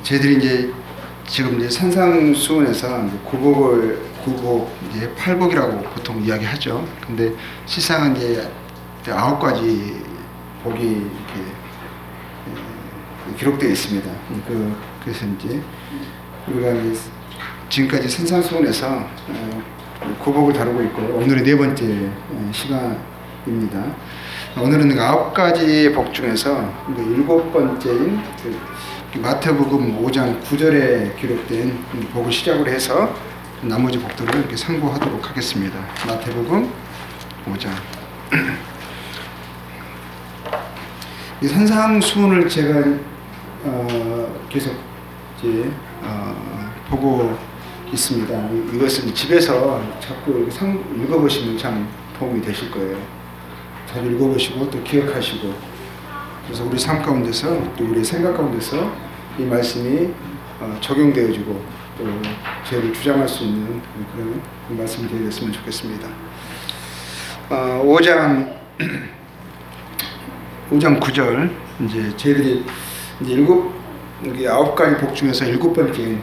저희들이 이제 지금 이제 산상수훈에서 구복 이제 팔복이라고 보통 이야기하죠. 근데 실상은 이제 9가지 복이 이렇게 기록되어 있습니다. 그래서 이제 우리가 이제 지금까지 산상수훈에서 구복을 다루고 있고, 오늘의 4번째 시간입니다. 오늘은 9가지 복 중에서 7번째인 마태복음 5장 9절에 기록된 복을 시작으로 해서 나머지 복들을 이렇게 상고하도록 하겠습니다. 마태복음 5장. 이 산상수훈을 제가 계속 이제 보고 있습니다. 이것은 집에서 자꾸 읽어보시면 참 도움이 되실 거예요. 잘 읽어보시고 또 기억하시고, 그래서 우리 삶 가운데서 또 우리 생각 가운데서 이 말씀이 적용되어지고 또 저희를 주장할 수 있는 그런 말씀을 드렸으면 좋겠습니다. 5장 9절, 이제 저희들이 이제 9가지 복 중에서 7번째 이제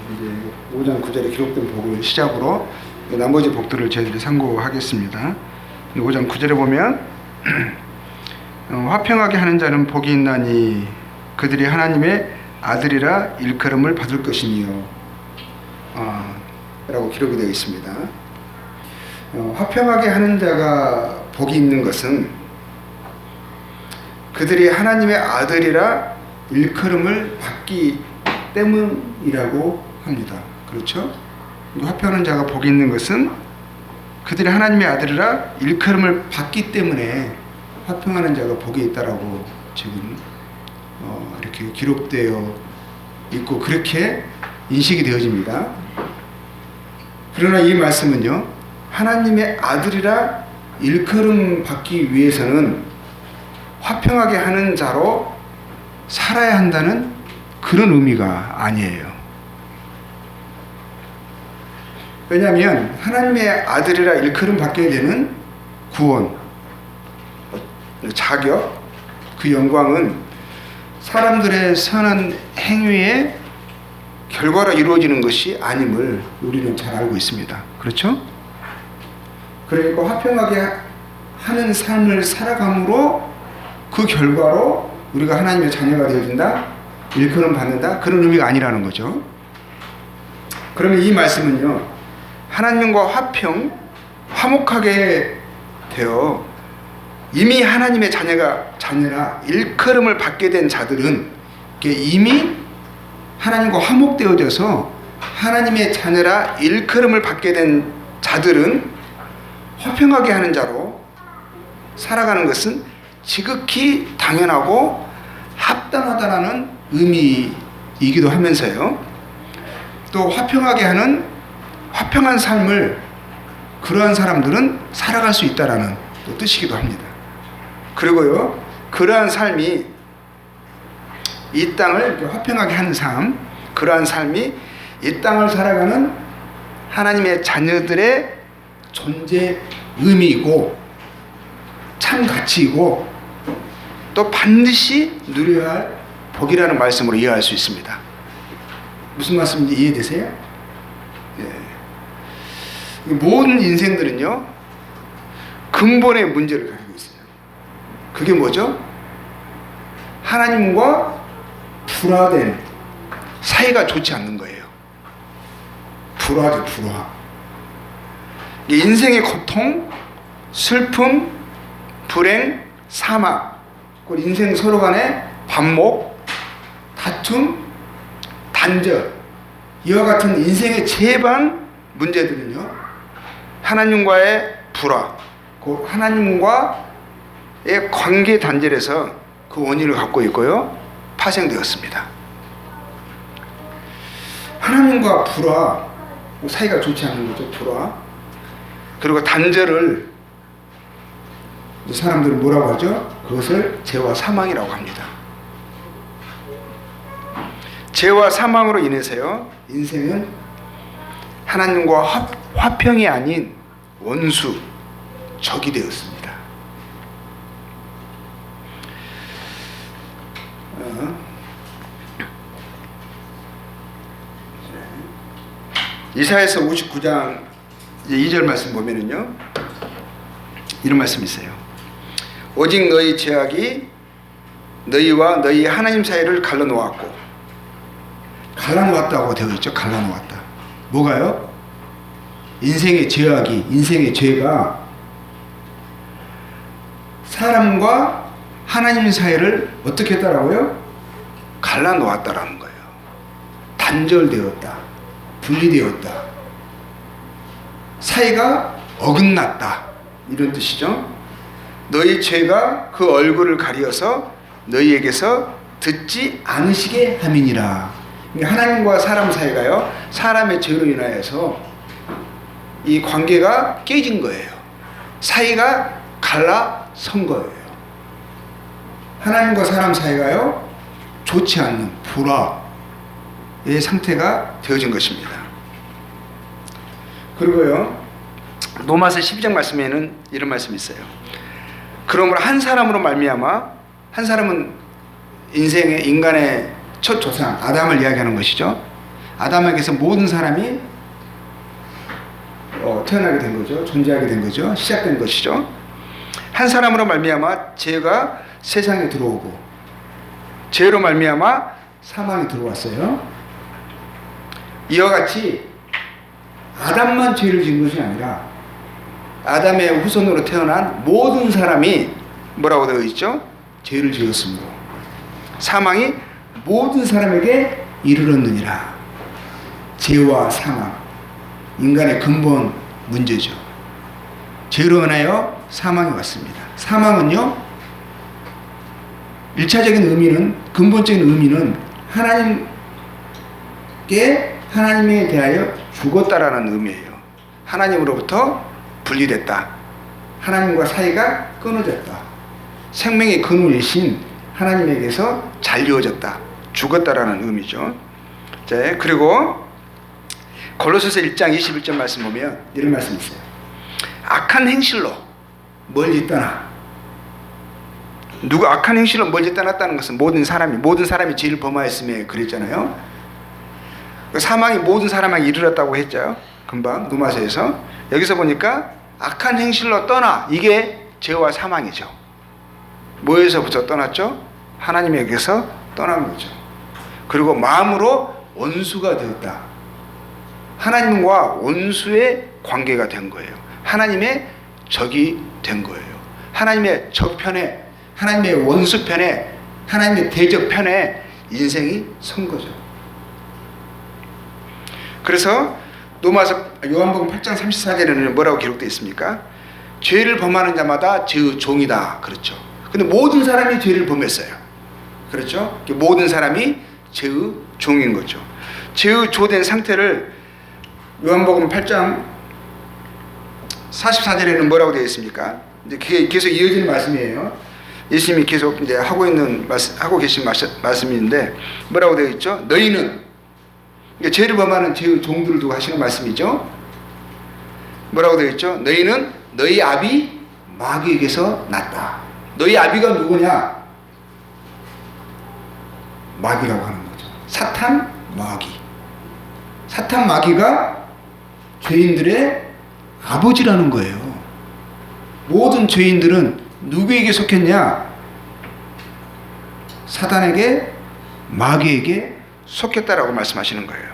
5장 9절에 기록된 복을 시작으로 나머지 복들을 저희들이 상고하겠습니다. 5장 9절에 보면 화평하게 하는 자는 복이 있나니 그들이 하나님의 아들이라 일컬음을 받을 것이니요, 라고 기록이 되어 있습니다. 화평하게 하는 자가 복이 있는 것은 그들이 하나님의 아들이라 일컬음을 받기 때문이라고 합니다. 그렇죠? 화평하는 자가 복이 있는 것은 그들이 하나님의 아들이라 일컬음을 받기 때문에 화평하는 자가 복이 있다라고 지금 이렇게 기록되어 있고, 그렇게 인식이 되어집니다. 그러나 이 말씀은요, 하나님의 아들이라 일컬음 받기 위해서는 화평하게 하는 자로 살아야 한다는 그런 의미가 아니에요. 왜냐하면 하나님의 아들이라 일컬음 받게 되는 구원, 자격, 그 영광은 사람들의 선한 행위의 결과로 이루어지는 것이 아님을 우리는 잘 알고 있습니다. 그렇죠? 그러니까 화평하게 하는 삶을 살아감으로 그 결과로 우리가 하나님의 자녀가 되어진다, 일컬음 받는다, 그런 의미가 아니라는 거죠. 그러면 이 말씀은요, 하나님과 화목하게 되어 이미 하나님의 자녀라 일컬음을 받게 된 자들은 이미 하나님과 화목되어져서 하나님의 자녀라 일컬음을 받게 된 자들은 화평하게 하는 자로 살아가는 것은 지극히 당연하고 합당하다라는 의미이기도 하면서요, 또 화평하게 하는 화평한 삶을 그러한 사람들은 살아갈 수 있다라는 또 뜻이기도 합니다. 그리고요, 그러한 삶이 이 땅을 화평하게 하는 삶, 그러한 삶이 이 땅을 살아가는 하나님의 자녀들의 존재 의미이고 참 가치이고 또 반드시 누려야 할 복이라는 말씀으로 이해할 수 있습니다. 무슨 말씀인지 이해되세요? 예. 모든 인생들은요, 근본의 문제를 가지고 있어요. 그게 뭐죠? 하나님과 불화된 사이가 좋지 않는 거예요. 불화. 인생의 고통, 슬픔, 불행, 사망, 인생 서로 간의 반목, 다툼, 단절, 이와 같은 인생의 제반 문제들은요, 하나님과의 불화, 하나님과의 관계 단절에서 그 원인을 갖고 있고요, 파생되었습니다. 하나님과 불화, 사이가 좋지 않은 거죠. 불화. 그리고 단절을 사람들은 뭐라고 하죠? 그것을 죄와 사망이라고 합니다. 죄와 사망으로 인해서요, 인생은 하나님과 화평이 아닌 원수, 적이 되었습니다. 이사야서 59장 2절 말씀 보면은요, 이런 말씀이 있어요. 오직 너희 죄악이 너희와 너희 하나님 사이를 갈라놓았고, 갈라놓았다고 되어 있죠. 갈라놓았다. 뭐가요? 인생의 죄악이, 인생의 죄가 사람과 하나님 사이를 어떻게 했다라고요? 갈라놓았다라는 거예요. 단절되었다, 분리되었다, 사이가 어긋났다, 이런 뜻이죠. 너희 죄가 그 얼굴을 가리어서 너희에게서 듣지 않으시게 함이니라. 하나님과 사람 사이가요, 사람의 죄로 인하여서 이 관계가 깨진 거예요. 사이가 갈라선 거예요. 하나님과 사람 사이가요, 좋지 않는 불화의 상태가 되어진 것입니다. 그리고요, 로마서 12장 말씀에는 이런 말씀이 있어요. 그러므로 한 사람으로 말미암아, 한 사람은 인간의 첫 조상 아담을 이야기하는 것이죠. 아담에게서 모든 사람이 태어나게 된 거죠. 존재하게 된 거죠. 시작된 것이죠. 한 사람으로 말미암아 죄가 세상에 들어오고, 죄로 말미암아 사망이 들어왔어요. 이와 같이 아담만 죄를 지은 것이 아니라 아담의 후손으로 태어난 모든 사람이 뭐라고 되어 있죠? 죄를 지었으므로 사망이 모든 사람에게 이르렀느니라. 죄와 사망, 인간의 근본 문제죠. 죄로 인하여 사망이 왔습니다. 사망은요, 1차적인 의미는, 근본적인 의미는 하나님에 대하여 죽었다라는 의미예요. 하나님으로부터 분리됐다. 하나님과 사이가 끊어졌다. 생명의 근원이신 하나님에게서 잘리워졌다. 죽었다라는 의미죠. 자, 그리고 골로새서 1장 21절 말씀 보면 이런 말씀이 있어요. 악한 행실로 멀리 떠나. 악한 행실로 멀리 떠났다는 것은 모든 사람이 죄를 범하였음에 그랬잖아요. 사망이 모든 사람에게 이르렀다고 했죠. 금방 누마서에서. 여기서 보니까 악한 행실로 떠나, 이게 죄와 사망이죠. 뭐에서부터 떠났죠? 하나님에게서 떠난 거죠. 그리고 마음으로 원수가 되었다. 하나님과 원수의 관계가 된 거예요. 하나님의 적이 된 거예요. 하나님의 적편에, 하나님의 원수편에, 하나님의 대적편에 인생이 선 거죠. 그래서 요한복음 8장 34절에는 뭐라고 기록되어 있습니까? 죄를 범하는 자마다 죄의 종이다. 그렇죠. 근데 모든 사람이 죄를 범했어요. 그렇죠? 모든 사람이 죄의 종인 거죠. 죄의 조된 상태를 요한복음 8장 44절에는 뭐라고 되어 있습니까? 이제 계속 이어지는 말씀이에요. 예수님이 계속 이제 하고 계신 말씀인데 뭐라고 되어 있죠? 너희는, 죄를 범하는 죄의 종들을 두고 하시는 말씀이죠. 뭐라고 되어 있죠? 너희는 너희 아비 마귀에게서 났다. 너희 아비가 누구냐? 마귀라고 하는 거죠. 사탄 마귀. 사탄 마귀가 죄인들의 아버지라는 거예요. 모든 죄인들은 누구에게 속했냐? 사단에게, 마귀에게 속했다라고 말씀하시는 거예요.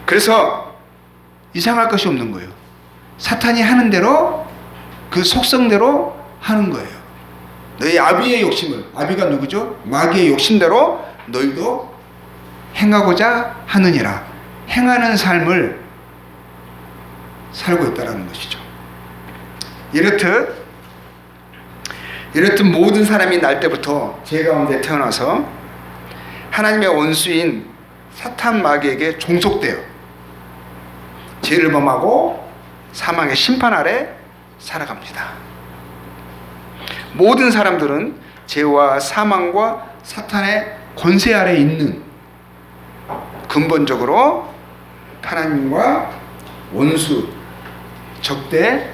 그래서 이상할 것이 없는 거예요. 사탄이 하는 대로, 그 속성대로 하는 거예요. 너희 아비의 욕심을, 아비가 누구죠? 마귀의 욕심대로 너희도 행하고자 하느니라. 행하는 삶을 살고 있다는 것이죠. 이렇듯 모든 사람이 날 때부터 죄 가운데 태어나서 하나님의 원수인 사탄 마귀에게 종속되어 죄를 범하고 사망의 심판 아래 살아갑니다. 모든 사람들은 죄와 사망과 사탄의 권세 아래 있는, 근본적으로 하나님과 원수, 적대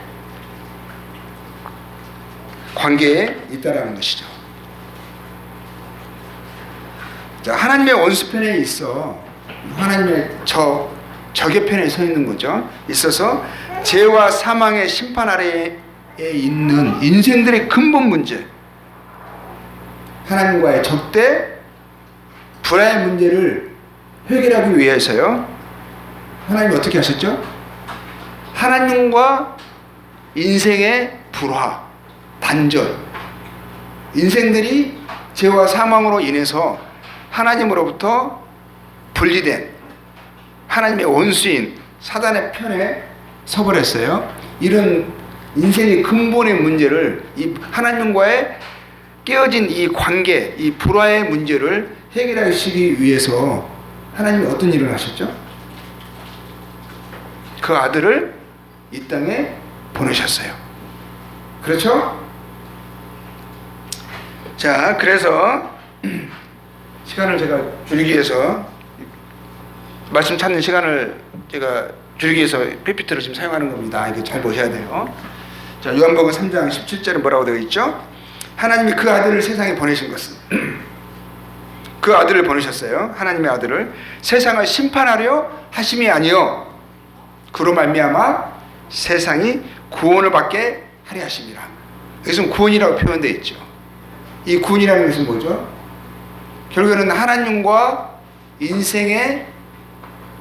관계에 있다라는 것이죠. 자, 하나님의 원수편에 있어 하나님의 적, 적의 편에 서 있는 거죠. 있어서 죄와 사망의 심판 아래에 있는 인생들의 근본 문제, 하나님과의 적대, 불화의 문제를 해결하기 위해서요, 하나님이 어떻게 하셨죠? 하나님과 인생의 불화, 단절, 인생들이 죄와 사망으로 인해서 하나님으로부터 분리된 하나님의 원수인 사단의 편에 서버렸어요. 이런 인생의 근본의 문제를, 이 하나님과의 깨어진 이 관계, 이 불화의 문제를 해결하시기 위해서 하나님이 어떤 일을 하셨죠? 그 아들을 이 땅에 보내셨어요. 그렇죠? 자, 그래서 시간을 제가 줄이기 위해서, 말씀 찾는 시간을 제가 줄이기 위해서 PPT를 지금 사용하는 겁니다. 이거 잘 보셔야 돼요. 자, 요한복음 3장 17절에 뭐라고 되어 있죠? 하나님이 그 아들을 세상에 보내신 것은 그 아들을 보내셨어요. 하나님의 아들을 세상을 심판하려 하심이 아니요 그로 말미암아 세상이 구원을 받게 하려 하심이라. 여기서 구원이라고 표현되어 있죠. 이 구원이라는 것은 뭐죠? 결국에는 하나님과 인생의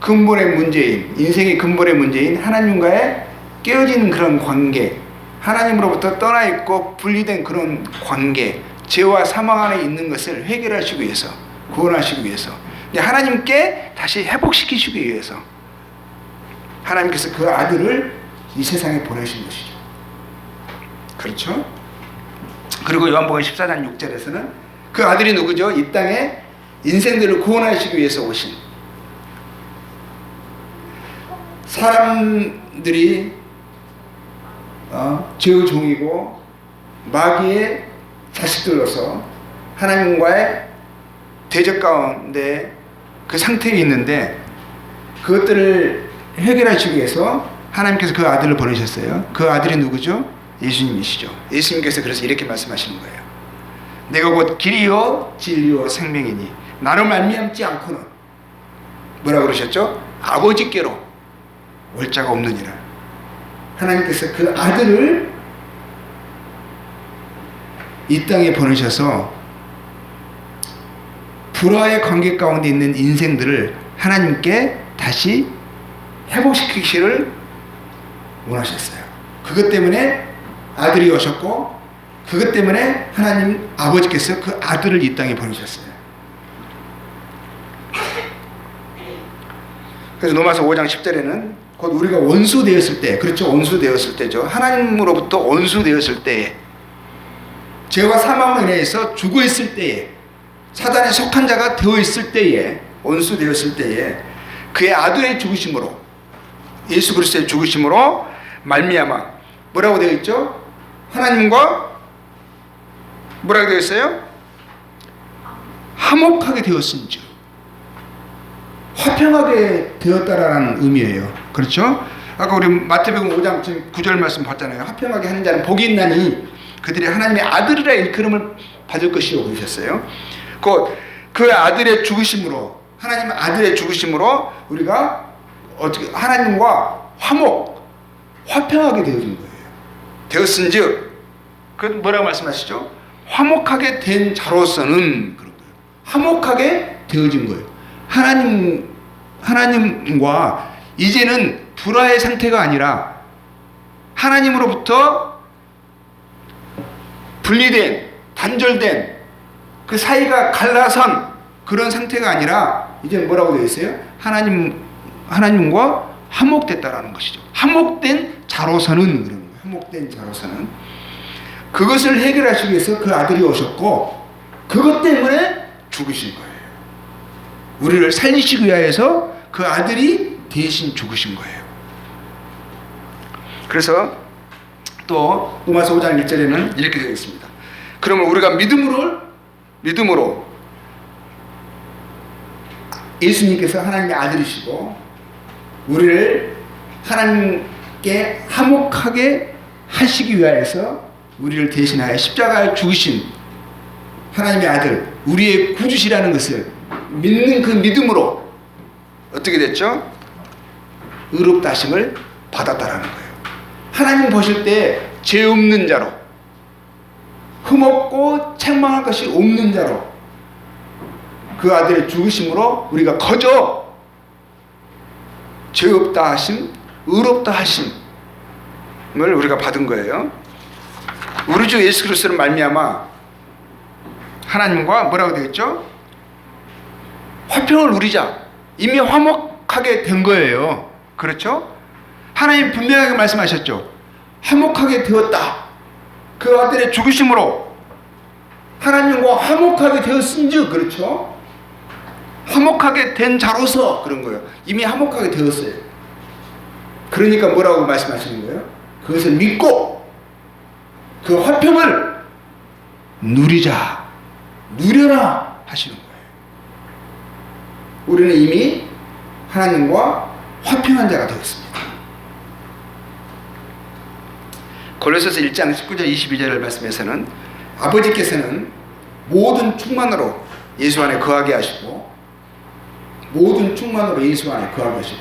근본의 문제인, 인생의 근본의 문제인 하나님과의 깨어진 그런 관계, 하나님으로부터 떠나 있고 분리된 그런 관계, 죄와 사망 안에 있는 것을 해결하시기 위해서, 구원하시기 위해서, 하나님께 다시 회복시키시기 위해서 하나님께서 그 아들을 이 세상에 보내신 것이죠. 그렇죠? 그리고 요한복음 14장 6절에서는 그 아들이 누구죠? 이 땅에 인생들을 구원하시기 위해서 오신, 사람들이 죄의 종이고 마귀의 자식들로서 하나님과의 대적 가운데 그 상태에 있는데, 그것들을 해결하시기 위해서 하나님께서 그 아들을 보내셨어요. 그 아들이 누구죠? 예수님이시죠. 예수님께서 그래서 이렇게 말씀하시는 거예요. 내가 곧 길이요 진리요 생명이니 나를 말미암지 않고는 뭐라고 그러셨죠? 아버지께로 올 자가 없느니라. 하나님께서 그 아들을 이 땅에 보내셔서 불화의 관계 가운데 있는 인생들을 하나님께 다시 회복시키기를 원하셨어요. 그것 때문에 아들이 오셨고, 그것 때문에 하나님 아버지께서 그 아들을 이 땅에 보내셨어요. 그래서 로마서 5장 10절에는 곧 우리가 원수 되었을 때, 그렇죠, 원수 되었을 때죠. 하나님으로부터 원수 되었을 때에, 죄와 사망으로 인해서 죽어 있을 때에, 사단에 속한 자가 되어 있을 때에, 원수 되었을 때에 그의 아들의 죽으심으로, 예수 그리스도의 죽으심으로 말미암아 뭐라고 되어 있죠? 하나님과 뭐라고 되어 있어요? 화목하게 되었은즉, 화평하게 되었다라는 의미예요. 그렇죠? 아까 우리 마태복음 5장 9절 말씀 봤잖아요. 화평하게 하는 자는 복이 있나니 그들이 하나님의 아들이라 일컬음을 받을 것이요 그러셨어요. 곧 그 아들의 죽으심으로, 하나님의 아들의 죽으심으로 우리가 어떻게 하나님과 화평하게 되어진 거예요. 되었은즉, 그 뭐라고 말씀하시죠? 화목하게 된 자로서는 그런 거예요. 화목하게 되어진 거예요. 하나님과 이제는 불화의 상태가 아니라 하나님으로부터 분리된, 단절된 그 사이가 갈라선 그런 상태가 아니라 이제 뭐라고 되어 있어요? 하나님과 화목됐다라는 것이죠. 화목된 자로서는 그런 거예요. 화목된 자로서는 그것을 해결하시기 위해서 그 아들이 오셨고, 그것 때문에 죽으신 거예요. 우리를 살리시기 위하여서 그 아들이 대신 죽으신 거예요. 그래서 또 로마서 5장 1절에는 이렇게 되어 있습니다. 그러면 우리가 믿음으로 예수님께서 하나님의 아들이시고 우리를 하나님께 화목하게 하시기 위하여서 우리를 대신하여 십자가에 죽으신 하나님의 아들, 우리의 구주시라는 것을 믿는 그 믿음으로 어떻게 됐죠? 의롭다 하심을 받았다라는 거예요. 하나님 보실 때 죄 없는 자로, 흠없고 책망할 것이 없는 자로 그 아들의 죽으심으로 우리가 거저 죄 없다 하심, 의롭다 하심을 우리가 받은 거예요. 우리 주 예수 그리스도를 말미암아 하나님과 뭐라고 되어 있죠? 화평을 누리자. 이미 화목하게 된 거예요. 그렇죠? 하나님 분명하게 말씀하셨죠. 화목하게 되었다. 그 아들의 죽으심으로 하나님과 화목하게 되었은즉, 그렇죠? 화목하게 된 자로서 그런 거예요. 이미 화목하게 되었어요. 그러니까 뭐라고 말씀하시는 거예요? 그것을 믿고 그 화평을 누리자, 누려라 하시는 거예요. 우리는 이미 하나님과 화평한 자가 되었습니다. 골로새서 1장 19절 22절을 말씀에서는 아버지께서는 모든 충만으로 예수 안에 거하게 하시고, 모든 충만으로 예수 안에 거하게 하시고,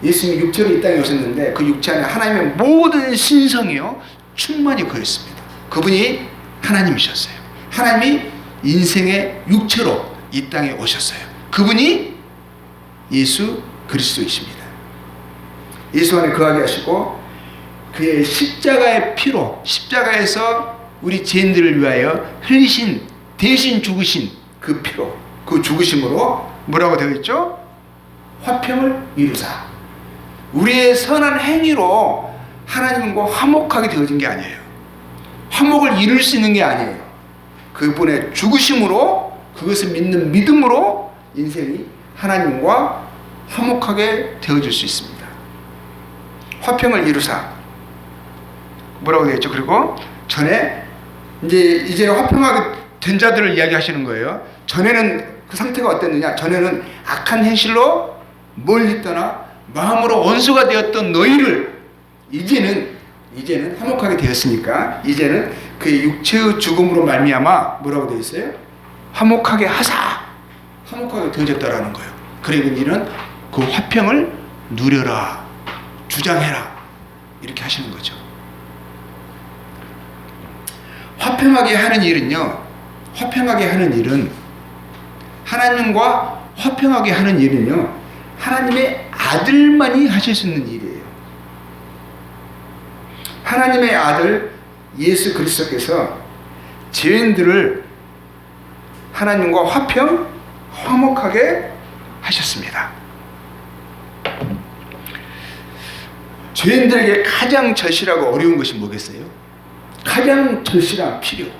예수님이 육체로 이 땅에 오셨는데 그 육체 안에 하나님의 모든 신성이요 충만히 거했습니다. 그분이 하나님이셨어요. 하나님이 인생의 육체로 이 땅에 오셨어요. 그분이 예수 그리스도이십니다. 예수 안에 거하게 하시고 그의 십자가의 피로, 십자가에서 우리 죄인들을 위하여 흘리신, 대신 죽으신 그 피로, 그 죽으심으로 뭐라고 되어 있죠? 화평을 이루사. 우리의 선한 행위로 하나님과 화목하게 되어진 게 아니에요. 화목을 이룰 수 있는 게 아니에요. 그분의 죽으심으로, 그것을 믿는 믿음으로 인생이 하나님과 화목하게 되어질 수 있습니다. 화평을 이루사. 뭐라고 되어 있죠? 그리고 전에 이제 화평하게 된 자들을 이야기하시는 거예요. 전에는 그 상태가 어땠느냐? 전에는 악한 행실로 멀리 떠나 마음으로 원수가 되었던 너희를 이제는 화목하게 되었으니까 이제는 그의 육체의 죽음으로 말미암아 뭐라고 되어 있어요? 화목하게 하사. 화목하게 되어졌다라는 거예요. 그리고 이제는 그 화평을 누려라, 주장해라, 이렇게 하시는 거죠. 화평하게 하는 일은요, 화평하게 하는 일은, 하나님과 화평하게 하는 일은요, 하나님의 아들만이 하실 수 있는 일이에요. 하나님의 아들 예수 그리스도께서 죄인들을 하나님과 화목하게 하셨습니다. 죄인들에게 가장 절실하고 어려운 것이 뭐겠어요? 가장 절실한 필요,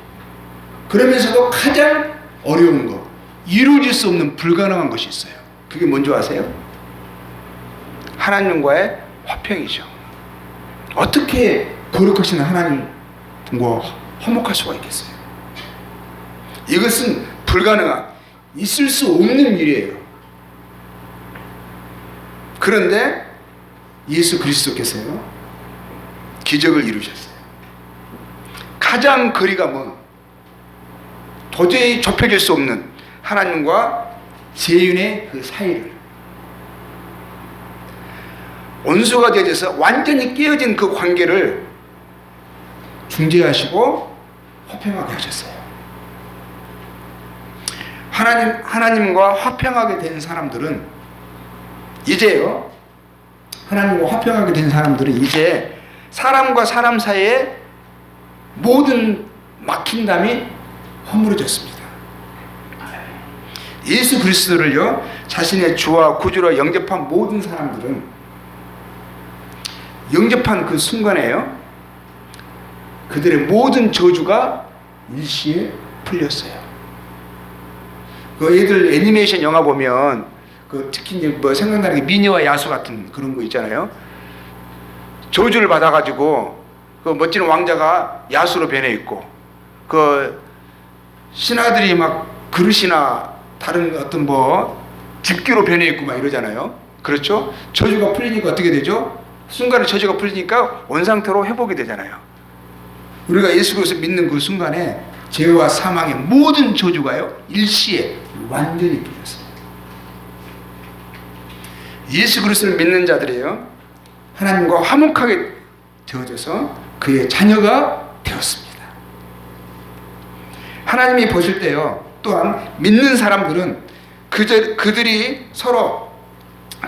그러면서도 가장 어려운 것, 이루어질 수 없는 불가능한 것이 있어요. 그게 뭔지 아세요? 하나님과의 화평이죠. 어떻게 거룩하신 하나님과 화목할 수가 있겠어요? 이것은 불가능한, 있을 수 없는 일이에요. 그런데 예수 그리스도께서요, 기적을 이루셨어요. 가장 거리가 먼, 도저히 좁혀질 수 없는 하나님과 죄인의 그 사이를, 원수가 되어져서 완전히 깨어진 그 관계를 중재하시고 화평하게 하셨어요. 하나님과 화평하게 된 사람들은 이제요, 하나님과 화평하게 된 사람들은 이제 사람과 사람 사이에 모든 막힌담이 허물어졌습니다. 예수 그리스도를요, 자신의 주와 구주로 영접한 모든 사람들은 영접한 그 순간에요, 그들의 모든 저주가 일시에 풀렸어요. 그 애들 애니메이션 영화 보면 특히 이제 생각나는 게 미녀와 야수 같은 그런 거 있잖아요. 저주를 받아가지고 그 멋진 왕자가 야수로 변해 있고, 그 신하들이 막 그릇이나 다른 어떤 집기로 변해 있고 막 이러잖아요. 그렇죠? 저주가 풀리니까 어떻게 되죠? 순간에 저주가 풀리니까 원상태로 회복이 되잖아요. 우리가 예수 그리스도 믿는 그 순간에 죄와 사망의 모든 저주가요, 일시에 완전히 풀렸습니다. 예수 그리스도를 믿는 자들이에요, 하나님과 화목하게 되어져서 그의 자녀가 되었습니다. 하나님이 보실 때요, 또한 믿는 사람들은 그들이 서로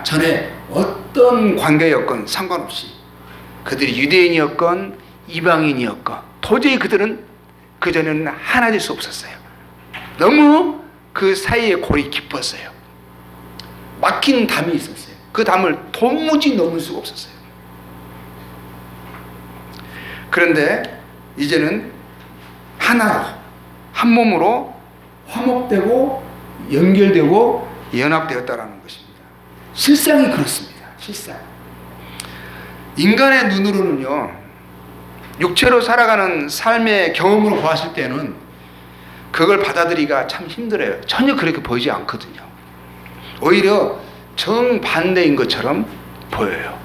전에 어떤 관계였건 상관없이, 그들이 유대인이었건 이방인이었건 도저히 그들은 그전에는 하나 될 수 없었어요. 너무 그 사이에 골이 깊었어요. 막힌 담이 있었어요. 그 담을 도무지 넘을 수가 없었어요. 그런데 이제는 하나로, 한 몸으로 화목되고 연결되고 연합되었다라는 것입니다. 실상이 그렇습니다. 실상. 인간의 눈으로는요, 육체로 살아가는 삶의 경험으로 보았을 때는 그걸 받아들이기가 참 힘들어요. 전혀 그렇게 보이지 않거든요. 오히려 정반대인 것처럼 보여요.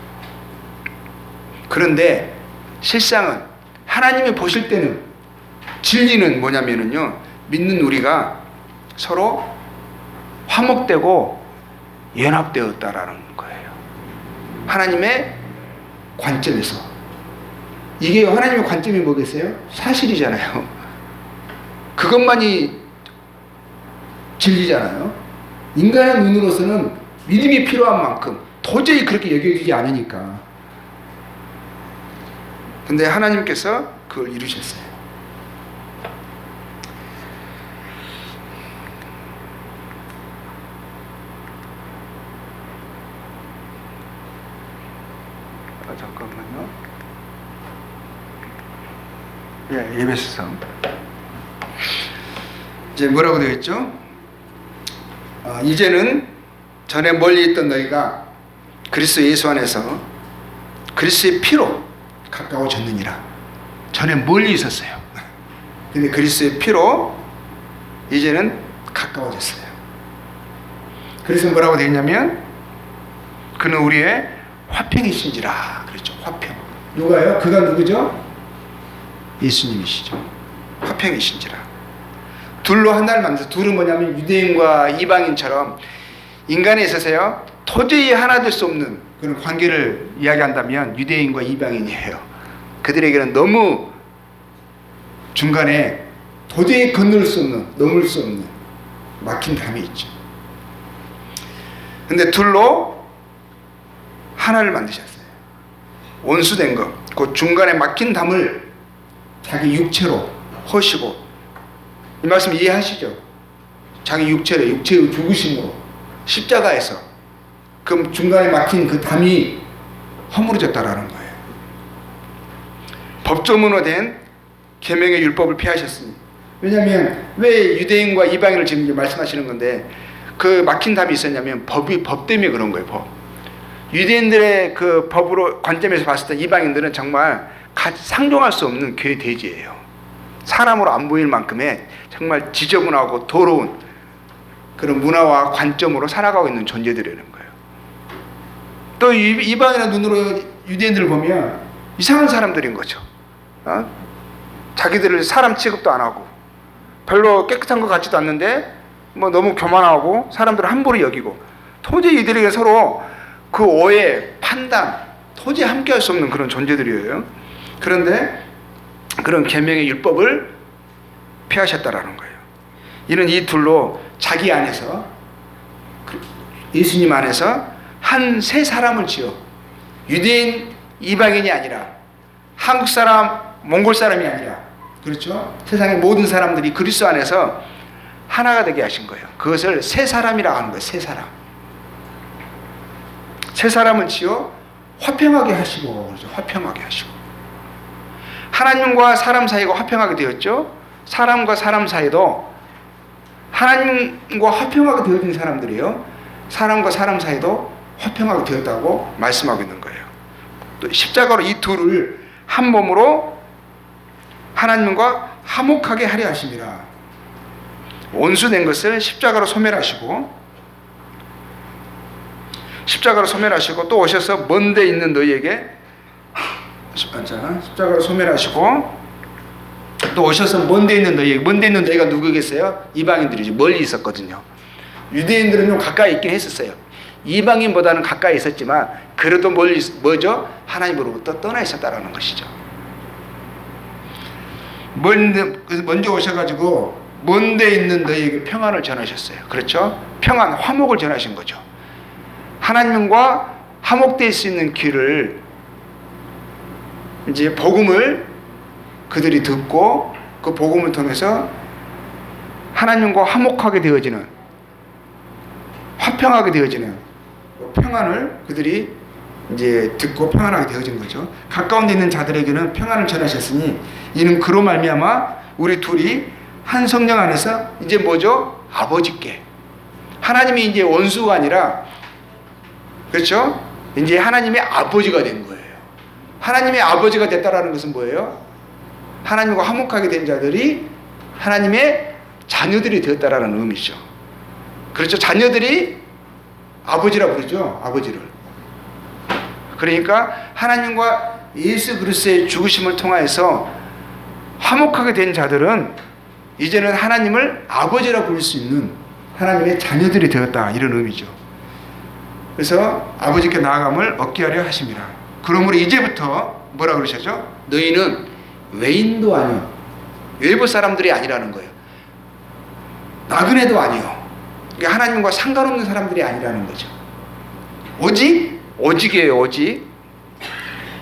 그런데 실상은 하나님이 보실 때는, 진리는 뭐냐면요, 믿는 우리가 서로 화목되고 연합되었다라는 거예요. 하나님의 관점에서. 이게 하나님의 관점이 뭐겠어요? 사실이잖아요. 그것만이 진리잖아요. 인간의 눈으로서는 믿음이 필요한 만큼 도저히 그렇게 여겨지지 않으니까. 근데 하나님께서 그걸 이루셨어요. 잠깐만요. 예, 예배소서. 이제 뭐라고 되어 있죠? 이제는 전에 멀리 있던 너희가 그리스도 예수 안에서 그리스도의 피로 가까워졌느니라. 전에 멀리 있었어요. 근데 그리스도의 피로 이제는 가까워졌어요. 그래서 뭐라고 되어 있냐면, 그는 우리의 화평이신지라 그랬죠. 화평. 누가요? 그가 누구죠? 예수님이시죠. 화평이신지라. 둘로 하나를 만들어서, 둘은 뭐냐면 유대인과 이방인처럼 인간에 있어서요, 도저히 하나 될 수 없는 그런 관계를 이야기한다면 유대인과 이방인이에요. 그들에게는 너무 중간에 도저히 건널 수 없는, 넘을 수 없는 막힌 담이 있죠. 근데 둘로 하나를 만드셨어요. 원수된 것, 그 중간에 막힌 담을 자기 육체로 허시고, 이 말씀 이해하시죠? 자기 육체로, 육체의 죽으심으로 십자가에서 그 중간에 막힌 그 담이 허물어졌다라는 거예요. 법조문으로 된 계명의 율법을 피하셨습니다. 왜냐하면 왜 유대인과 이방인을 지금 이제 말씀하시는 건데, 그 막힌 담이 있었냐면 법 때문에 그런 거예요. 법. 유대인들의 그 법으로 관점에서 봤을 때 이방인들은 정말 상종할 수 없는 괴돼지예요. 사람으로 안 보일 만큼의 정말 지저분하고 더러운 그런 문화와 관점으로 살아가고 있는 존재들이라는 거예요. 또 이방인의 눈으로 유대인들을 보면 이상한 사람들인 거죠. 자기들을 사람 취급도 안 하고 별로 깨끗한 것 같지도 않는데 뭐 너무 교만하고 사람들을 함부로 여기고, 도저히 이들에게 서로 그 오해, 판단, 도저히 함께할 수 없는 그런 존재들이에요. 그런데 그런 계명의 율법을 피하셨다라는 거예요. 이는 이 둘로 자기 안에서, 예수님 안에서 한 세 사람을 지어, 유대인, 이방인이 아니라 한국 사람, 몽골 사람이 아니라, 그렇죠? 세상의 모든 사람들이 그리스도 안에서 하나가 되게 하신 거예요. 그것을 세 사람이라고 하는 거예요. 세 사람. 세 사람을 지어 화평하게 하시고, 그렇죠? 화평하게 하시고. 하나님과 사람 사이가 화평하게 되었죠. 사람과 사람 사이도 하나님과 화평하게 되어진 사람들이에요. 사람과 사람 사이도 화평하게 되었다고 말씀하고 있는 거예요. 또 십자가로 이 둘을 한 몸으로 하나님과 화목하게 하려 하심이라. 원수된 것을 십자가로 소멸하시고, 또 오셔서 먼 데 있는 너희에게, 십자가로 소멸하시고 또 오셔서 먼 데 있는 너희에게, 먼 데 있는 너희가 누구겠어요? 이방인들이지. 멀리 있었거든요. 유대인들은 좀 가까이 있긴 했었어요. 이방인보다는 가까이 있었지만 그래도 뭐죠? 하나님으로부터 떠나 있었다라는 것이죠. 먼저 오셔가지고 먼데 있는 너희에게 평안을 전하셨어요. 그렇죠? 평안, 화목을 전하신 거죠. 하나님과 화목될 수 있는 길을, 이제 복음을 그들이 듣고 그 복음을 통해서 하나님과 화목하게 되어지는, 화평하게 되어지는 평안을 그들이 이제 듣고 평안하게 되어진 거죠. 가까운 데 있는 자들에게는 평안을 전하셨으니 이는 그로 말미암아 우리 둘이 한 성령 안에서 이제 뭐죠? 아버지께. 하나님이 이제 원수가 아니라, 그렇죠? 이제 하나님의 아버지가 된 거예요. 하나님의 아버지가 됐다라는 것은 뭐예요? 하나님과 화목하게 된 자들이 하나님의 자녀들이 되었다라는 의미죠. 그렇죠? 자녀들이 아버지라 부르죠. 아버지를. 그러니까 하나님과 예수 그리스도의 죽으심을 통하여서 화목하게 된 자들은 이제는 하나님을 아버지라 부를 수 있는 하나님의 자녀들이 되었다, 이런 의미죠. 그래서 아버지께 나아감을 얻게 하려 하심이라. 그러므로 이제부터 뭐라 그러셨죠? 너희는 외인도 아니요, 외부 사람들이 아니라는 거예요. 나그네도 아니요, 그러니까 하나님과 상관없는 사람들이 아니라는 거죠. 오직이에요. 오직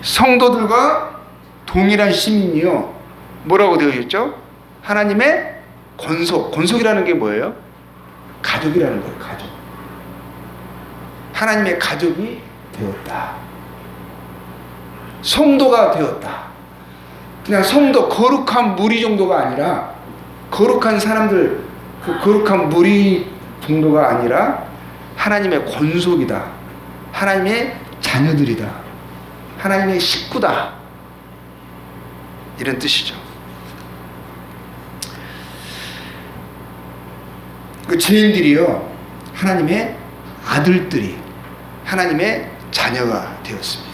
성도들과 동일한 시민이요, 뭐라고 되어 있죠? 하나님의 권속이라는 게 뭐예요? 가족이라는 거예요. 가족. 하나님의 가족이 되었다. 성도가 되었다. 그냥 성도, 거룩한 무리 정도가 아니라, 거룩한 사람들, 그 거룩한 무리 정도가 아니라 하나님의 권속이다. 하나님의 자녀들이다. 하나님의 식구다. 이런 뜻이죠. 그 죄인들이요, 하나님의 아들들이, 하나님의 자녀가 되었습니다.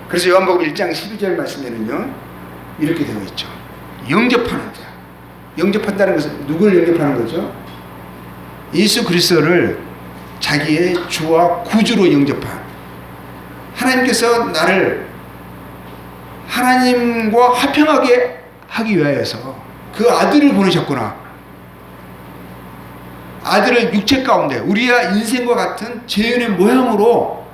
그래서 요한복음 1장 12절 말씀에는요, 이렇게 되어 있죠. 영접하는 자. 영접한다는 것은 누구를 영접하는 거죠? 예수 그리스도를 자기의 주와 구주로 영접한, 하나님께서 나를 하나님과 화평하게 하기 위하여서 그 아들을 보내셨구나. 아들을 육체 가운데 우리와 인생과 같은 죄인의 모양으로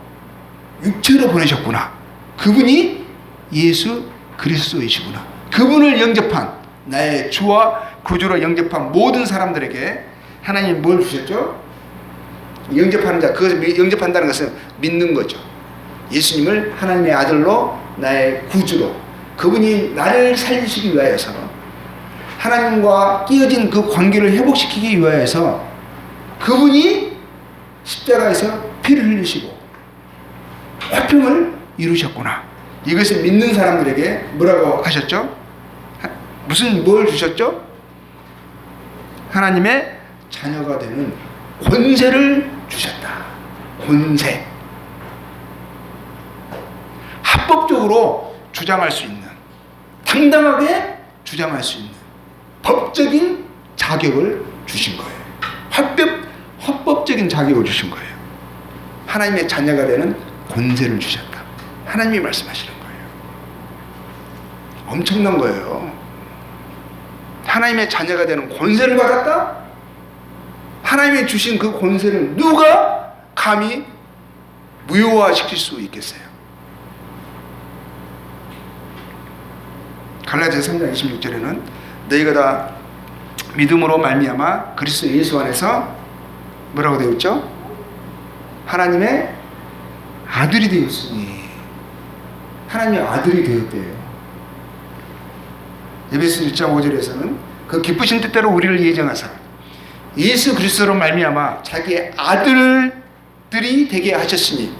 육체로 보내셨구나. 그분이 예수 그리스도이시구나. 그분을 영접한, 나의 주와 구주로 영접한 모든 사람들에게 하나님이 뭘 주셨죠? 영접하는 자, 그것을 영접한다는 것은 믿는 거죠. 예수님을 하나님의 아들로, 나의 구주로, 그분이 나를 살리시기 위하여서, 하나님과 끼어진 그 관계를 회복시키기 위하여서 그분이 십자가에서 피를 흘리시고 화평을 이루셨구나. 이것을 믿는 사람들에게 뭐라고 하셨죠? 뭘 주셨죠? 하나님의 자녀가 되는 권세를 주셨다. 권세. 합법적으로 주장할 수 있는, 당당하게 주장할 수 있는 법적인 자격을 주신 거예요. 합법적인 자격을 주신 거예요. 하나님의 자녀가 되는 권세를 주셨다. 하나님이 말씀하시는 거예요. 엄청난 거예요. 하나님의 자녀가 되는 권세를 받았다? 하나님이 주신 그 권세를 누가 감히 무효화시킬 수 있겠어요? 갈라디아서 3장 26절에는 너희가 다 믿음으로 말미암아 그리스도 예수 안에서 뭐라고 되어 있죠? 하나님의 아들이 되었으니. 하나님의 아들이 되었대요. 에베소 1장 5절에서는 그 기쁘신 뜻대로 우리를 예정하사 예수 그리스도로 말미암아 자기의 아들들이 되게 하셨으니.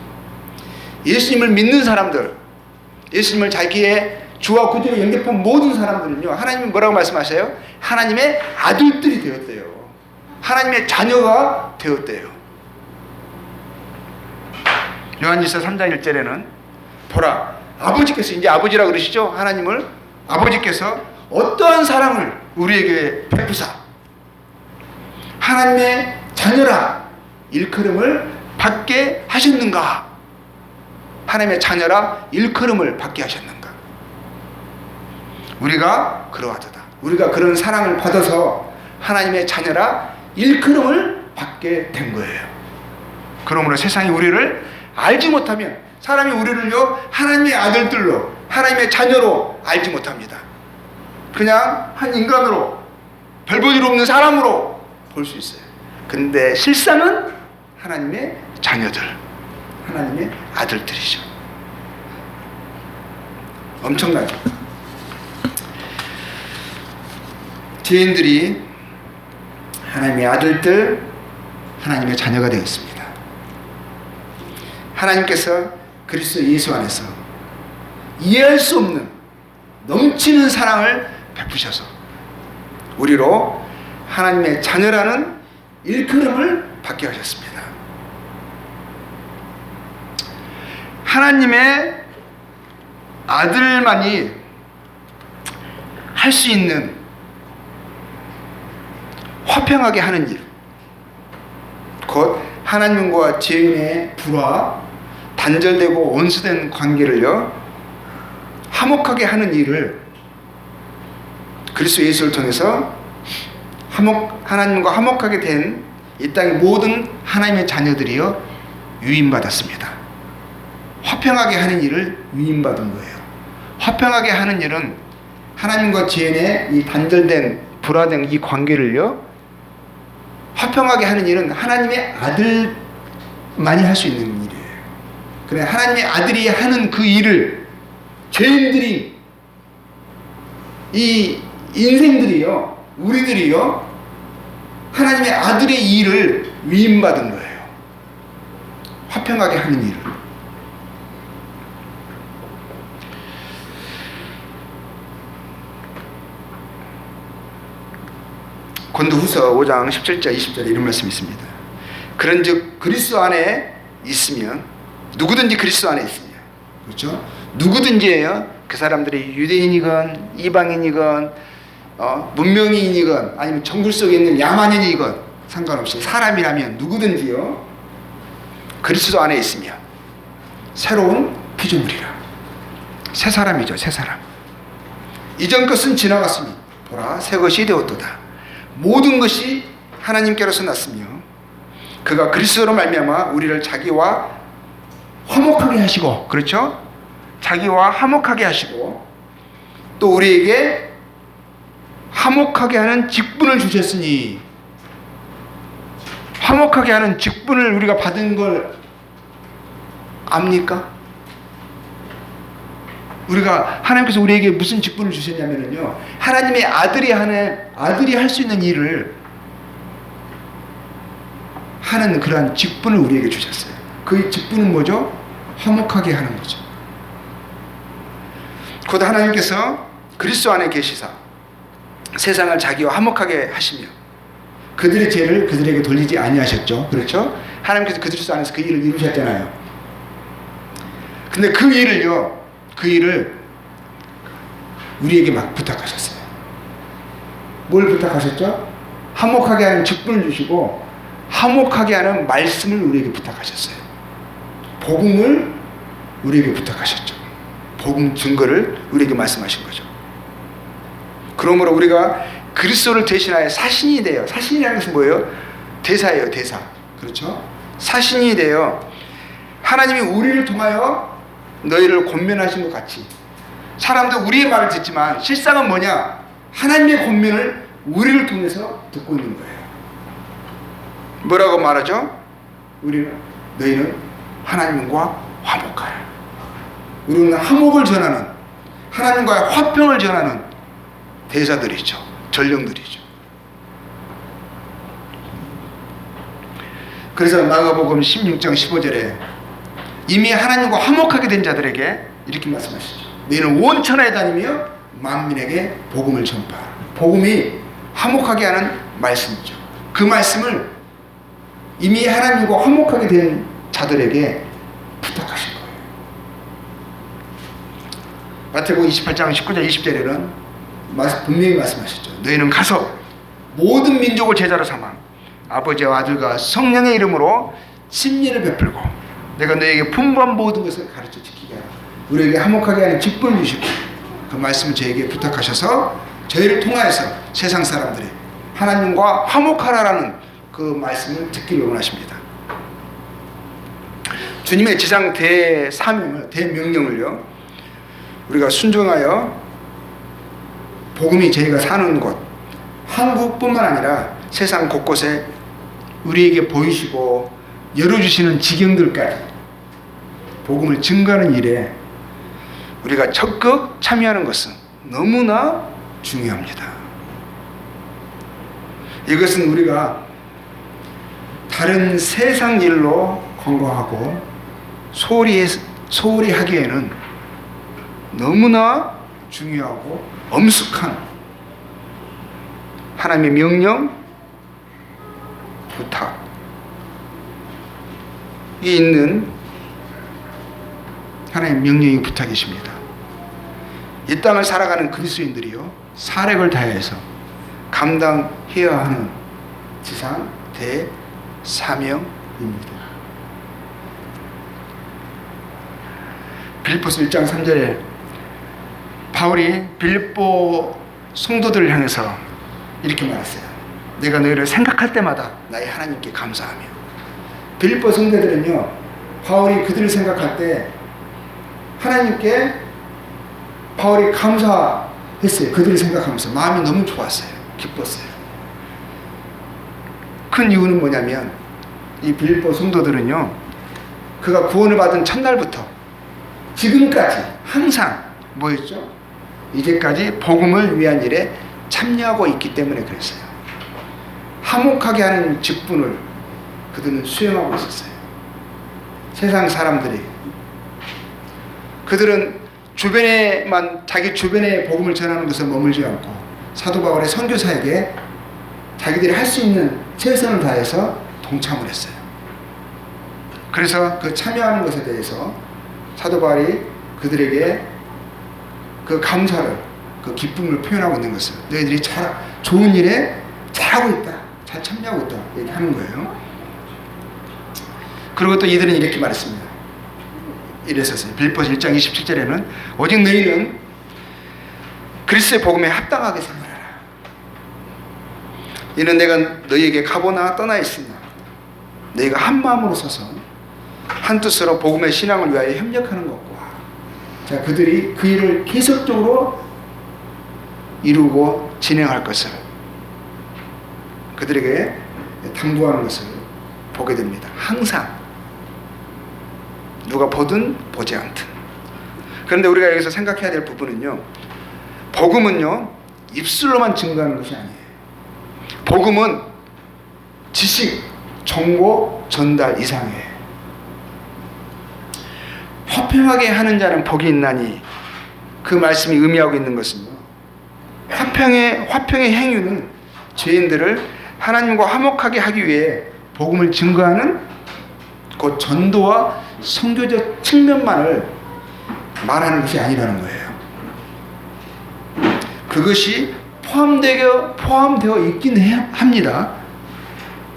예수님을 믿는 사람들, 예수님을 자기의 주와 구주로 영접한 모든 사람들은요, 하나님이 뭐라고 말씀하세요? 하나님의 아들들이 되었대요. 하나님의 자녀가 되었대요. 요한일서 3장 1절에는 보라, 아버지께서, 이제 아버지라 그러시죠? 하나님을 아버지께서 어떠한 사랑을 우리에게 베푸사 하나님의 자녀라, 일컬음을 받게 하셨는가? 하나님의 자녀라 일컬음을 받게 하셨는가? 우리가 그러하도다. 우리가 그런 사랑을 받아서 하나님의 자녀라 일컬음을 받게 된 거예요. 그러므로 세상이 우리를 알지 못하면, 사람이 우리를요 하나님의 아들들로, 하나님의 자녀로 알지 못합니다. 그냥 한 인간으로, 별 볼 일 없는 사람으로 볼 수 있어요. 근데 실상은 하나님의 자녀들, 하나님의 아들들이죠. 엄청나죠. 죄인들이 하나님의 아들들, 하나님의 자녀가 되었습니다. 하나님께서 그리스도 예수 안에서 이해할 수 없는 넘치는 사랑을 베푸셔서 우리로 하나님의 자녀라는 일컬음을 받게 하셨습니다. 하나님의 아들만이 할 수 있는 화평하게 하는 일, 곧 하나님과 죄인의 불화, 단절되고 원수된 관계를요 화목하게 하는 일을 그리스도 예수를 통해서 하나님과 화목하게 된 이 땅의 모든 하나님의 자녀들이요 위임받았습니다. 화평하게 하는 일을 위임받은 거예요. 화평하게 하는 일은 하나님과 죄인의 이 단절된 불화된 이 관계를요 화평하게 하는 일은 하나님의 아들만이 할 수 있는 일이에요. 그래, 하나님의 아들이 하는 그 일을 죄인들이, 이 인생들이요, 우리들이요 하나님의 아들의 일을 위임받은 거예요. 화평하게 하는 일을. 고린도후서 5장 17절 20절에 이런 말씀이 있습니다. 그런즉 그리스도 안에 있으면, 누구든지 그리스도 안에 있으면, 그렇죠? 누구든지예요. 그 사람들이 유대인이건 이방인이건 문명인이건 아니면 정글 속에 있는 야만인이건 상관없이 사람이라면 누구든지요 그리스도 안에 있으면 새로운 피조물이라. 새 사람이죠. 새 사람. 이전 것은 지나갔으니 보라 새 것이 되었도다. 모든 것이 하나님께로서 났으며 그가 그리스도로 말미암아 우리를 자기와 화목하게 하시고, 그렇죠? 자기와 화목하게 하시고 또 우리에게 화목하게 하는 직분을 주셨으니, 화목하게 하는 직분을 우리가 받은 걸 압니까? 우리가, 하나님께서 우리에게 무슨 직분을 주셨냐면요 하나님의 아들이 할 수 있는 일을 하는 그러한 직분을 우리에게 주셨어요. 그 직분은 뭐죠? 화목하게 하는 거죠. 곧 하나님께서 그리스도 안에 계시사 세상을 자기와 화목하게 하시며 그들의 죄를 그들에게 돌리지 아니하셨죠. 그렇죠? 하나님께서 그리스도 안에서 그 일을 이루셨잖아요. 근데 그 일을 우리에게 막 부탁하셨어요. 뭘 부탁하셨죠? 화목하게 하는 직분을 주시고 화목하게 하는 말씀을 우리에게 부탁하셨어요. 복음을 우리에게 부탁하셨죠. 복음 증거를 우리에게 말씀하신 거죠. 그러므로 우리가 그리스도를 대신하여 사신이 되어, 사신이라는 것은 뭐예요? 대사예요. 대사. 그렇죠? 사신이 되어 하나님이 우리를 통하여 너희를 권면하신 것 같이, 사람도 우리의 말을 듣지만 실상은 뭐냐? 하나님의 권면을 우리를 통해서 듣고 있는 거예요. 뭐라고 말하죠? 너희는 하나님과 화목하라. 우리는 화목을 전하는, 하나님과의 화평을 전하는 대사들이죠. 전령들이죠. 그래서 마가복음 16장 15절에 이미 하나님과 화목하게 된 자들에게 이렇게 말씀하시죠. 너희는 온 천하에 다니며 만민에게 복음을 전파하라. 복음이 화목하게 하는 말씀이죠. 그 말씀을 이미 하나님과 화목하게 된 자들에게 부탁하신 거예요. 마태복음 28장 19절 20절에는 분명히 말씀하셨죠. 너희는 가서 모든 민족을 제자로 삼아 아버지와 아들과 성령의 이름으로 진리를 베풀고 내가 너에게 분부한 모든 것을 가르쳐 지키게 하라. 우리에게 화목하게 하는 직분을 주시고 그 말씀을 저에게 부탁하셔서 저희를 통하여서 세상 사람들이 하나님과 화목하라라는 그 말씀을 듣기를 원하십니다. 주님의 지상 대사명을, 대명령을요, 우리가 순종하여 복음이 저희가 사는 곳, 한국뿐만 아니라 세상 곳곳에 우리에게 보이시고 열어주시는 지경들까지 복음을 증거하는 일에 우리가 적극 참여하는 것은 너무나 중요합니다. 이것은 우리가 다른 세상 일로 권고하고 소홀히 하기에는 너무나 중요하고 엄숙한 하나님의 명령, 부탁이 있는 하나님의 명령이 부탁이십니다. 이 땅을 살아가는 그리스도인들이요, 사력을 다해서 감당해야 하는 지상 대사명입니다. 빌립보서 1장 3절에 바울이 빌립보 성도들을 향해서 이렇게 말했어요. 내가 너희를 생각할 때마다 나의 하나님께 감사하며. 빌립보 성도들은요, 바울이 그들을 생각할 때 하나님께 바울이 감사했어요. 그들을 생각하면서 마음이 너무 좋았어요. 기뻤어요. 큰 이유는 뭐냐면 이 빌립보 성도들은요, 그가 구원을 받은 첫날부터 지금까지 항상 뭐였죠? 이제까지 복음을 위한 일에 참여하고 있기 때문에 그랬어요. 화목하게 하는 직분을 그들은 수행하고 있었어요. 세상 사람들이, 그들은 주변에만, 자기 주변에 복음을 전하는 것을 머물지 않고 사도 바울의 선교사에게 자기들이 할 수 있는 최선을 다해서 동참을 했어요. 그래서 그 참여하는 것에 대해서 사도 바울이 그들에게 그 감사를, 그 기쁨을 표현하고 있는 것을, 너희들이 좋은 일에 잘하고 있다, 잘 참여하고 있다 얘기하는 거예요. 그리고 또 이들은 이렇게 말했습니다. 이랬었어요. 빌립보서 1장 27절에는 오직 너희는 그리스도의 복음에 합당하게 생활하라. 이는 내가 너희에게 가보나 떠나 있으나 너희가 한 마음으로 서서 한 뜻으로 복음의 신앙을 위하여 협력하는 것과, 자, 그들이 그 일을 계속적으로 이루고 진행할 것을 그들에게 당부하는 것을 보게 됩니다. 항상 누가 보든 보지 않든. 그런데 우리가 여기서 생각해야 될 부분은요, 복음은요 입술로만 증거하는 것이 아니에요. 복음은 지식, 정보 전달 이상이에요. 화평하게 하는 자는 복이 있나니, 그 말씀이 의미하고 있는 것은요, 화평의 행위는 죄인들을 하나님과 화목하게 하기 위해 복음을 증거하는 그 전도와 선교적 측면만을 말하는 것이 아니라는 거예요. 그것이 포함되어 있긴 합니다.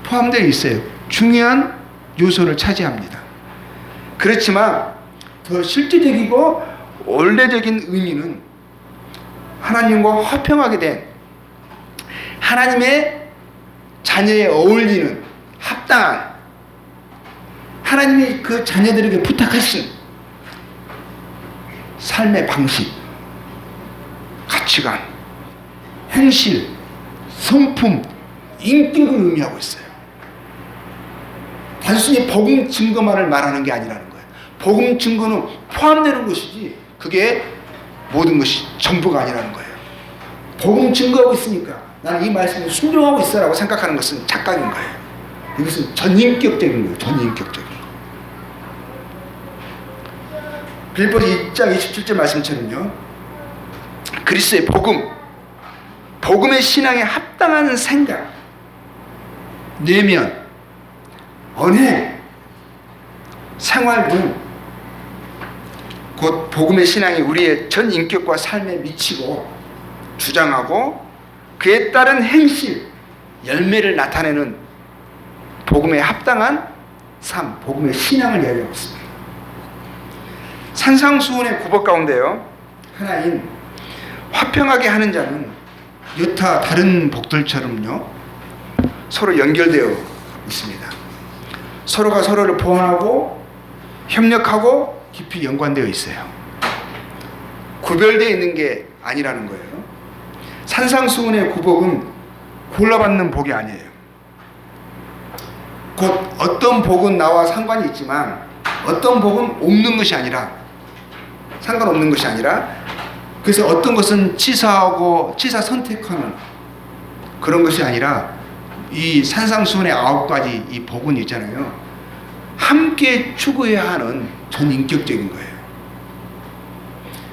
포함되어 있어요. 중요한 요소를 차지합니다. 그렇지만 더 실제적이고 원래적인 의미는 하나님과 화평하게 된, 하나님의 자녀에 어울리는 합당한, 하나님이 그 자녀들에게 부탁하신 삶의 방식, 가치관, 행실, 성품, 인격을 의미하고 있어요. 단순히 복음 증거만을 말하는 게 아니라는 거예요. 복음 증거는 포함되는 것이지 그게 모든 것이 전부가 아니라는 거예요. 복음 증거하고 있으니까 나는 이 말씀을 순종하고 있어라고 생각하는 것은 착각인 거예요. 이것은 전인격적인 거예요. 전인격적인 거. 빌립보서 2장 27절 말씀처럼요, 그리스도의 복음의 신앙에 합당한 생각, 내면, 언행, 생활 등 곧 복음의 신앙이 우리의 전 인격과 삶에 미치고 주장하고 그에 따른 행실, 열매를 나타내는 복음에 합당한 삶, 복음의 신앙을 이야기하고 있습니다. 산상수훈의 구법 가운데요, 하나인 화평하게 하는 자는 여타 다른 복들처럼요 서로 연결되어 있습니다. 서로가 서로를 보완하고 협력하고 깊이 연관되어 있어요. 구별되어 있는 게 아니라는 거예요. 산상수훈의 구복은 골라받는 복이 아니에요. 곧 어떤 복은 나와 상관이 있지만 어떤 복은 없는 것이 아니라, 상관없는 것이 아니라, 그래서 어떤 것은 치사하고 치사 선택하는 그런 것이 아니라, 이 산상수훈의 9가지 이 복은 있잖아요, 함께 추구해야 하는 전인격적인 거예요.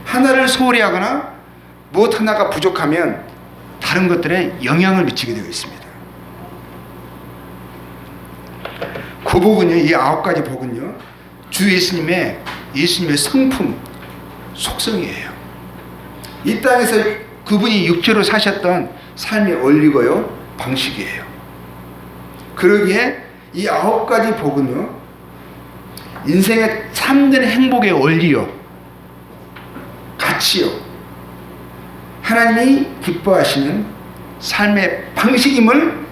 하나를 소홀히 하거나 무엇 하나가 부족하면 다른 것들에 영향을 미치게 되어 있습니다. 구복은요, 이 9가지 복은요, 주 예수님의 성품, 속성이에요. 이 땅에서 그분이 육체로 사셨던 삶의 원리고요, 방식이에요. 그러기에 이 9가지 복은요, 인생의 참된 행복의 원리요, 가치요, 하나님이 기뻐하시는 삶의 방식임을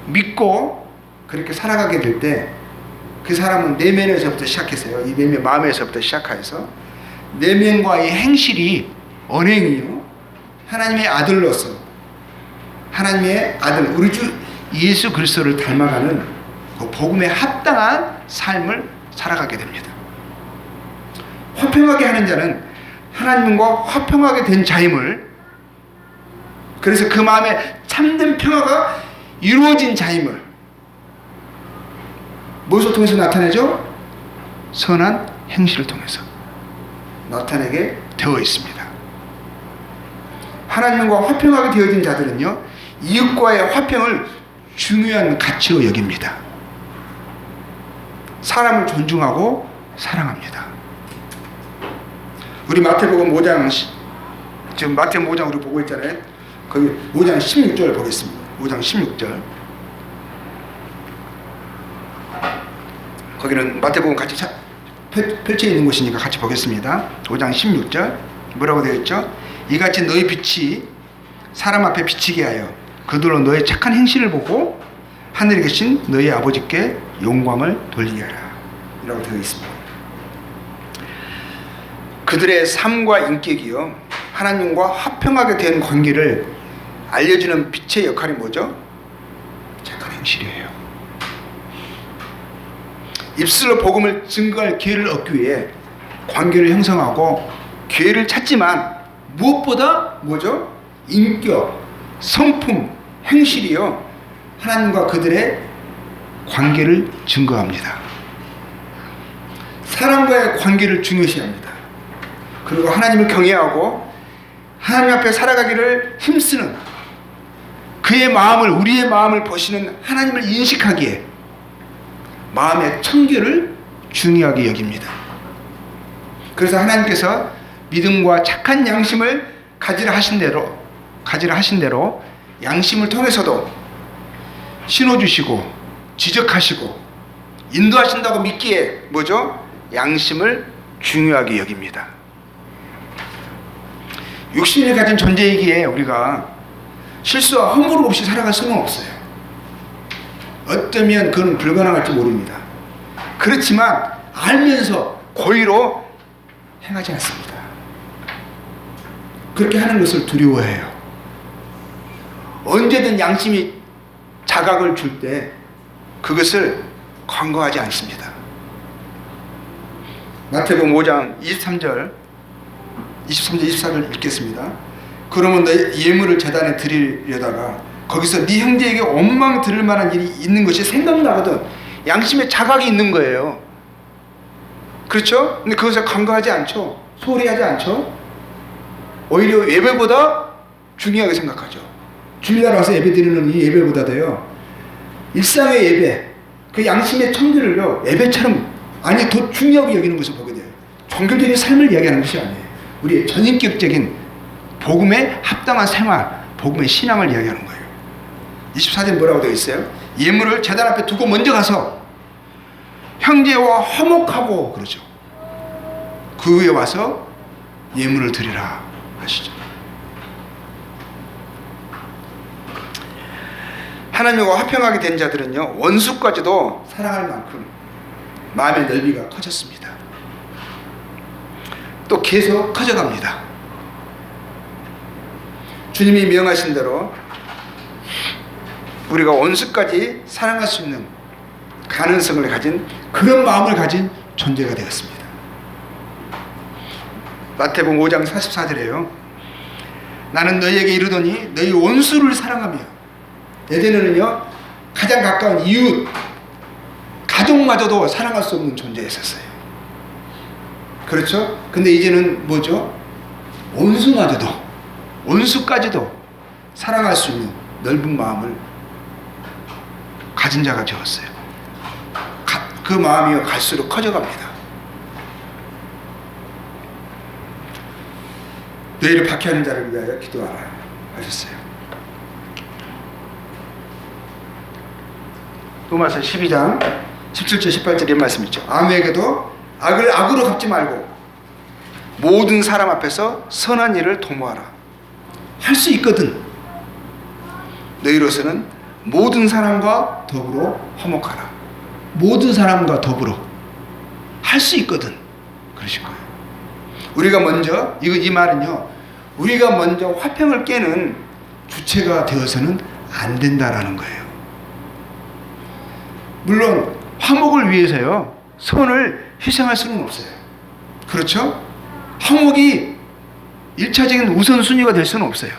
믿고 그렇게 살아가게 될 때, 그 사람은 내면에서부터 시작해서요, 이 내면 마음에서부터 시작해서 내면과의 행실이, 언행이요, 하나님의 아들로서, 하나님의 아들 우리 주 예수 그리스도를 닮아가는 그 복음에 합당한 삶을 살아가게 됩니다. 화평하게 하는 자는 하나님과 화평하게 된 자임을, 그래서 그 마음에 참된 평화가 이루어진 자임을 무엇을 통해서 나타내죠? 선한 행실을 통해서 나타내게 되어 있습니다. 하나님과 화평하게 되어진 자들은요, 이웃과의 화평을 중요한 가치로 여깁니다. 사람을 존중하고 사랑합니다. 우리 마태복음 5장, 지금 마태복음 5장 우리 보고 있잖아요. 거기 5장 16절 보겠습니다. 5장 16절. 거기는 마태복음 같이 펼쳐 있는 곳이니까 같이 보겠습니다. 5장 16절 뭐라고 되어 있죠? 이같이 너희 빛이 사람 앞에 비치게 하여 그들로 너의 착한 행실을 보고 하늘에 계신 너희 아버지께 영광을 돌리게 하라, 이라고 되어 있습니다. 그들의 삶과 인격이요, 하나님과 화평하게 된 관계를 알려주는 빛의 역할이 뭐죠? 착한 행실이에요. 입술로 복음을 증거할 기회를 얻기 위해 관계를 형성하고 기회를 찾지만 무엇보다 뭐죠? 인격, 성품, 행실이요, 하나님과 그들의 관계를 증거합니다. 사람과의 관계를 중요시합니다. 그리고 하나님을 경외하고 하나님 앞에 살아가기를 힘쓰는, 그의 마음을, 우리의 마음을 보시는 하나님을 인식하기에 마음의 청결을 중요하게 여깁니다. 그래서 하나님께서 믿음과 착한 양심을 가지라 하신 대로 양심을 통해서도 신호주시고 지적하시고 인도하신다고 믿기에 뭐죠? 양심을 중요하게 여깁니다. 육신을 가진 존재이기에 우리가 실수와 허물 없이 살아갈 수는 없어요. 어쩌면 그건 불가능할지 모릅니다. 그렇지만 알면서 고의로 행하지 않습니다. 그렇게 하는 것을 두려워해요. 언제든 양심이 자각을 줄 때 그것을 간과하지 않습니다. 마태복음 5장 23절 24절 읽겠습니다. 그러면 너의 예물을 제단에 드리려다가 거기서 네 형제에게 원망 들을 만한 일이 있는 것이 생각나거든. 양심에 자각이 있는 거예요. 그렇죠? 근데 그것을 간과하지 않죠. 소홀히 하지 않죠. 오히려 예배보다 중요하게 생각하죠. 주일날 와서 예배 드리는 이 예배보다도요, 일상의 예배, 그 양심의 청결을요, 예배처럼, 아니 더 중요하게 여기는 것을 보게 돼요. 종교적인 삶을 이야기하는 것이 아니에요. 우리의 전인격적인 복음에 합당한 생활, 복음의 신앙을 이야기하는 거예요. 24절 뭐라고 되어 있어요? 예물을 제단 앞에 두고 먼저 가서 형제와 화목하고 그러죠. 그 후에 와서 예물을 드리라 하시죠. 하나님과 화평하게 된 자들은요, 원수까지도 사랑할 만큼 마음의 넓이가 커졌습니다. 또 계속 커져갑니다. 주님이 명하신 대로 우리가 원수까지 사랑할 수 있는 가능성을 가진 그런 마음을 가진 존재가 되었습니다. 마태복음 5장 44절에요. 나는 너희에게 이르더니 너희 원수를 사랑하며, 예전에는요 가장 가까운 이웃, 가족마저도 사랑할 수 없는 존재였었어요. 그렇죠? 근데 이제는 뭐죠? 원수마저도, 원수까지도 사랑할 수 있는 넓은 마음을 가진 자가 되었어요. 그 마음이 갈수록 커져갑니다. 너희를 박해하는 자를 위하여 기도하라 하셨어요. 로마서 12장 17절 18절의 말씀 있죠. 아무에게도 악을 악으로 갚지 말고 모든 사람 앞에서 선한 일을 도모하라. 할 수 있거든. 너희로서는 모든 사람과 더불어 화목하라. 모든 사람과 더불어 할 수 있거든. 그러신 거예요. 우리가 먼저, 이 말은요, 우리가 먼저 화평을 깨는 주체가 되어서는 안 된다라는 거예요. 물론 화목을 위해서요, 선을 희생할 수는 없어요. 그렇죠? 화목이 1차적인 우선순위가 될 수는 없어요.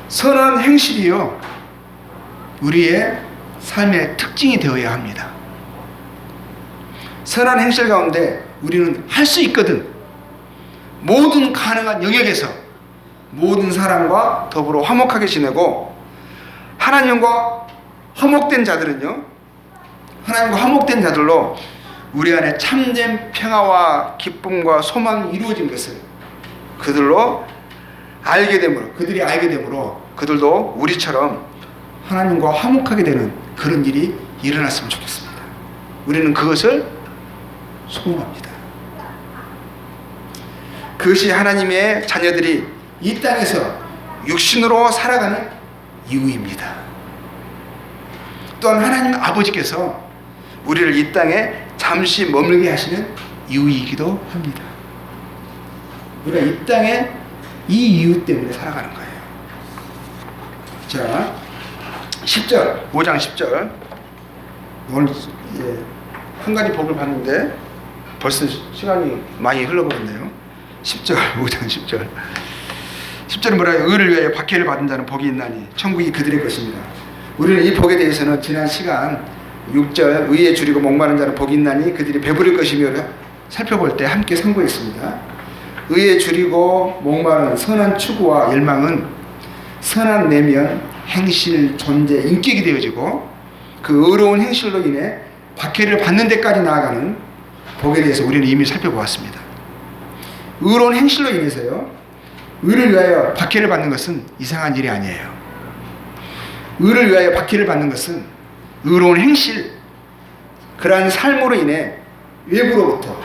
선한 행실이요, 우리의 삶의 특징이 되어야 합니다. 선한 행실 가운데 우리는 할 수 있거든. 모든 가능한 영역에서 모든 사람과 더불어 화목하게 지내고, 하나님과 화목된 자들은요, 하나님과 화목된 자들로 우리 안에 참된 평화와 기쁨과 소망이 이루어진 것을 그들로 알게 되므로, 그들이 알게 되므로 그들도 우리처럼 하나님과 화목하게 되는 그런 일이 일어났으면 좋겠습니다. 우리는 그것을 소원합니다. 그것이 하나님의 자녀들이 이 땅에서 육신으로 살아가는 이유입니다. 또한 하나님 아버지께서 우리를 이 땅에 잠시 머물게 하시는 이유이기도 합니다. 우리가 이 땅에 이 이유 때문에 살아가는 거예요. 자, 10절, 5장 10절. 오늘 한 가지 복을 봤는데 벌써 시간이 많이 흘러버렸네요. 10절, 5장 10절. 10절은 뭐라요? 의를 위하여 박해를 받은 자는 복이 있나니 천국이 그들의 것입니다. 우리는 이 복에 대해서는 지난 시간 6절, 의에 줄이고 목마른 자는 복이 있나니 그들이 배부를 것이며 살펴볼 때 함께 선고했습니다. 의에 줄이고 목마른 선한 추구와 열망은 선한 내면, 행실, 존재, 인격이 되어지고, 그 의로운 행실로 인해 박해를 받는 데까지 나아가는 복에 대해서 우리는 이미 살펴보았습니다. 의로운 행실로 인해서요, 의를 위하여 박해를 받는 것은 이상한 일이 아니에요. 의를 위하여 박해를 받는 것은 의로운 행실, 그러한 삶으로 인해 외부로부터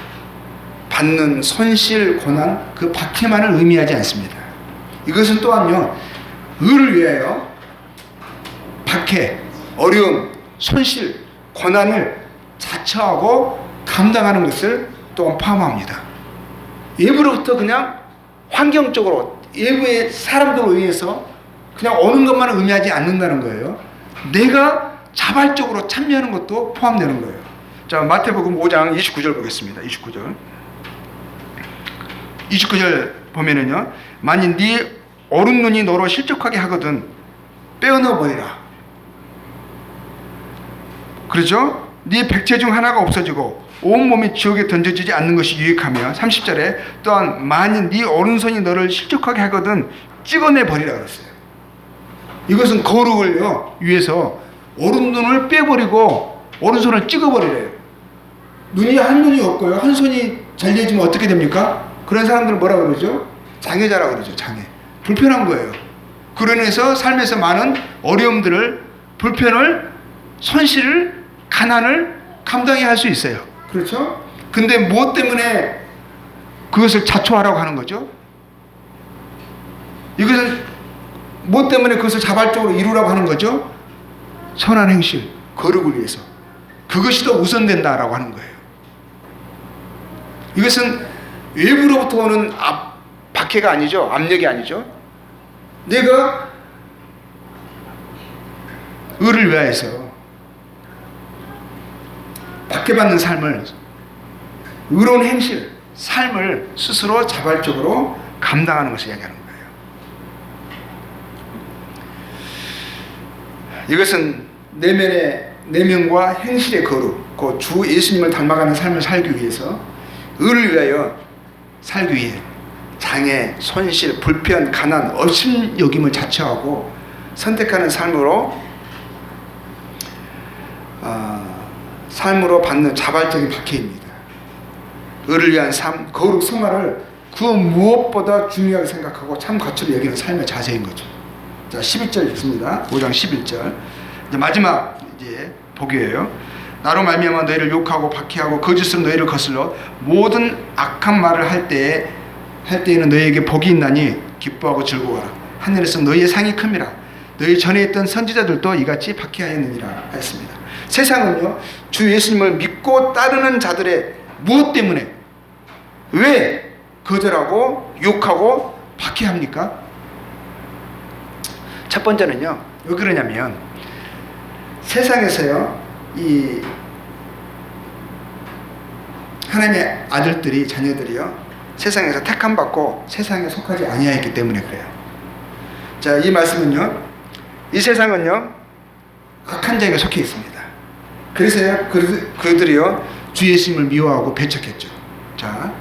받는 손실, 고난, 그 박해만을 의미하지 않습니다. 이것은 또한요, 의를 위하여 박해, 어려움, 손실, 고난을 자처하고 감당하는 것을 또한 포함합니다. 외부로부터 그냥 환경적으로, 외부의 사람들로 의해서 그냥 오는 것만을 의미하지 않는다는 거예요. 내가 자발적으로 참여하는 것도 포함되는 거예요. 자, 마태복음 5장 29절 보겠습니다. 29절 보면은요, 만일 네 오른 눈이 너로 실족하게 하거든 빼어넣어 버리라. 그렇죠? 네 백체 중 하나가 없어지고 온몸이 지옥에 던져지지 않는 것이 유익하며, 30절에 또한 만일 네 오른손이 너를 실족하게 하거든 찍어내 버리라 그랬어요. 이것은 거룩을요 위해서 오른눈을 빼버리고 오른손을 찍어버리래요. 눈이 한 눈이 없고요, 한 손이 잘려지면 어떻게 됩니까? 그런 사람들은 뭐라 그러죠? 장애자라고 그러죠. 장애. 불편한 거예요. 그로 인해서 삶에서 많은 어려움들을, 불편을, 손실을, 가난을 감당해야 할 수 있어요. 그렇죠? 근데 무엇 때문에 그것을 자초하라고 하는 거죠? 이것은 무엇 때문에 그것을 자발적으로 이루라고 하는 거죠? 선한 행실, 거룩을 위해서. 그것이 더 우선된다라고 하는 거예요. 이것은 외부로부터 오는 박해가 아니죠. 압력이 아니죠. 내가 의를 위하여서 박해받는 삶을, 의로운 행실, 삶을 스스로 자발적으로 감당하는 것을 이야기하는 거예요. 이것은 내면과 행실의 거룩, 그 주 예수님을 닮아가는 삶을 살기 위해서, 의를 위하여 살기 위해 장애, 손실, 불편, 가난, 업신여김을 자처하고 선택하는 삶으로 받는 자발적인 박해입니다. 의를 위한 삶, 거룩 생활을 그 무엇보다 중요하게 생각하고 참 가치를 여기는 삶의 자세인 거죠. 자, 11절 읽습니다. 5장 11절. 이제 마지막 복이에요. 나로 말미암아 너희를 욕하고 박해하고 거짓으로 너희를 거슬러 모든 악한 말을 할 때에는 너희에게 복이 있나니 기뻐하고 즐거워라. 하늘에서 너희의 상이 큼이라. 너희 전에 있던 선지자들도 이같이 박해하였느니라 하였습니다. 세상은요, 주 예수님을 믿고 따르는 자들의 무엇 때문에, 왜 거절하고 욕하고 박해합니까? 첫 번째는요, 왜 그러냐면 세상에서요, 이 하나님의 아들들이, 자녀들이요, 세상에서 택함받고 세상에 속하지 아니하였기 때문에 그래요. 자, 이 말씀은요, 이 세상은요 악한 자에게 속해 있습니다. 그래서요, 그들이요 주 예수님을 미워하고 배척했죠. 자,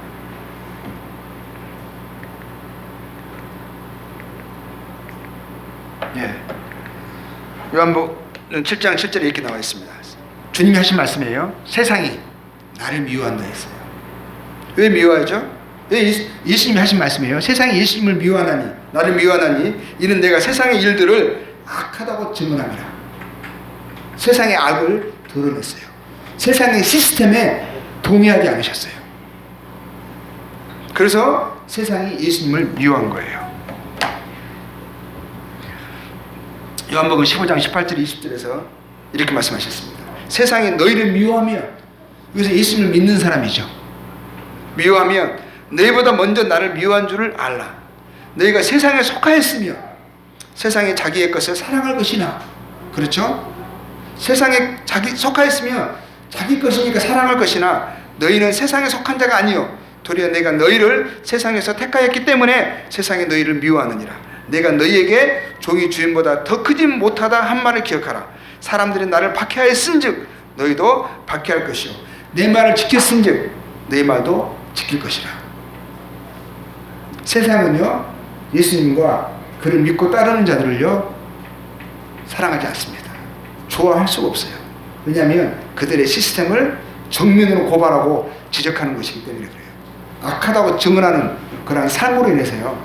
요한복음 7장 7절에 이렇게 나와 있습니다. 주님이 하신 말씀이에요. 세상이 나를 미워한다 했어요. 왜 미워하죠? 왜 예수님이 하신 말씀이에요. 세상이 예수님을 미워하나니, 나를 미워하나니 이는 내가 세상의 일들을 악하다고 증언함이라. 세상의 악을 드러냈어요. 세상의 시스템에 동의하지 않으셨어요. 그래서 세상이 예수님을 미워한 거예요. 요한복음 15장 18절 20절에서 이렇게 말씀하셨습니다. 세상이 너희를 미워하면, 여기서 예수님을 믿는 사람이죠. 미워하면 너희보다 먼저 나를 미워한 줄을 알라. 너희가 세상에 속하였으며 세상에 자기의 것을 사랑할 것이나, 그렇죠? 세상에 속하였으며 자기 것이니까 사랑할 것이나 너희는 세상에 속한 자가 아니요 도리어 내가 너희를 세상에서 택하였기 때문에 세상이 너희를 미워하느니라. 내가 너희에게 종이 주인보다 더 크지 못하다 한 말을 기억하라. 사람들이 나를 박해하였은즉 너희도 박해할 것이요 내 말을 지켰은즉 너희 말도 지킬 것이라. 세상은요 예수님과 그를 믿고 따르는 자들을요 사랑하지 않습니다. 좋아할 수가 없어요. 왜냐하면 그들의 시스템을 정면으로 고발하고 지적하는 것이기 때문에 그래요. 악하다고 증언하는 그러한 삶으로 인해서요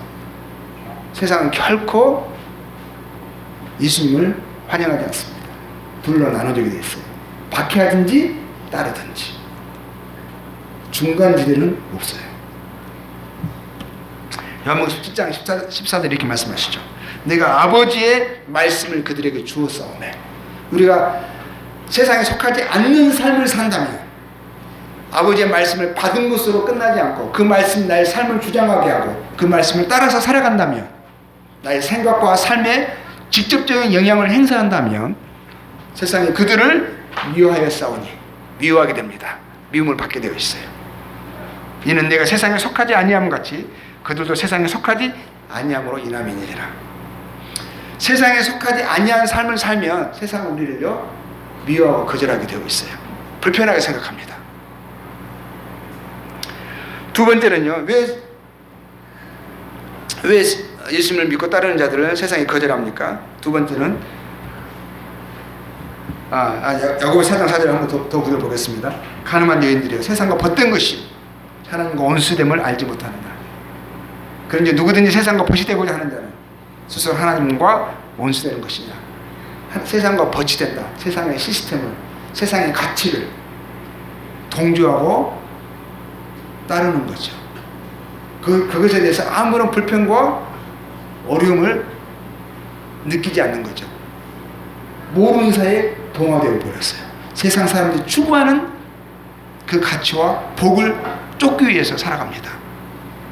세상은 결코 예수님을 환영하지 않습니다. 둘로 나눠지게 되어 있어요. 박해하든지 따르든지 중간지대는 없어요. 요한복음 17장 14절 이렇게 말씀하시죠. 내가 아버지의 말씀을 그들에게 주었사오매. 우리가 세상에 속하지 않는 삶을 산다면, 아버지의 말씀을 받은 것으로 끝나지 않고 그 말씀이 나의 삶을 주장하게 하고 그 말씀을 따라서 살아간다면, 나의 생각과 삶에 직접적인 영향을 행사한다면 세상이 그들을 미워하여 싸우니 미워하게 됩니다. 미움을 받게 되어 있어요. 이는 내가 세상에 속하지 아니함 같이 그들도 세상에 속하지 아니함으로 인함이니라. 세상에 속하지 아니한 삶을 살면 세상은 우리를요 미워하고 거절하게 되고 있어요. 불편하게 생각합니다. 두 번째는요, 왜 예수님을 믿고 따르는 자들은 세상이 거절합니까? 두 번째는 야고보 4장 4절을 한번 더 구해보겠습니다. 가늠한 여인들이여 세상과 벗된 것이 하나님과 원수됨을 알지 못하느냐. 그런지 누구든지 세상과 벗이 되고자 하는 자는 스스로 하나님과 원수되는 것이냐, 세상과 버치된다. 세상의 시스템을, 세상의 가치를 동조하고 따르는 거죠. 그것에 대해서 아무런 불평과 어려움을 느끼지 않는 거죠. 모르는 사이에 동화되어 버렸어요. 세상 사람들이 추구하는 그 가치와 복을 쫓기 위해서 살아갑니다.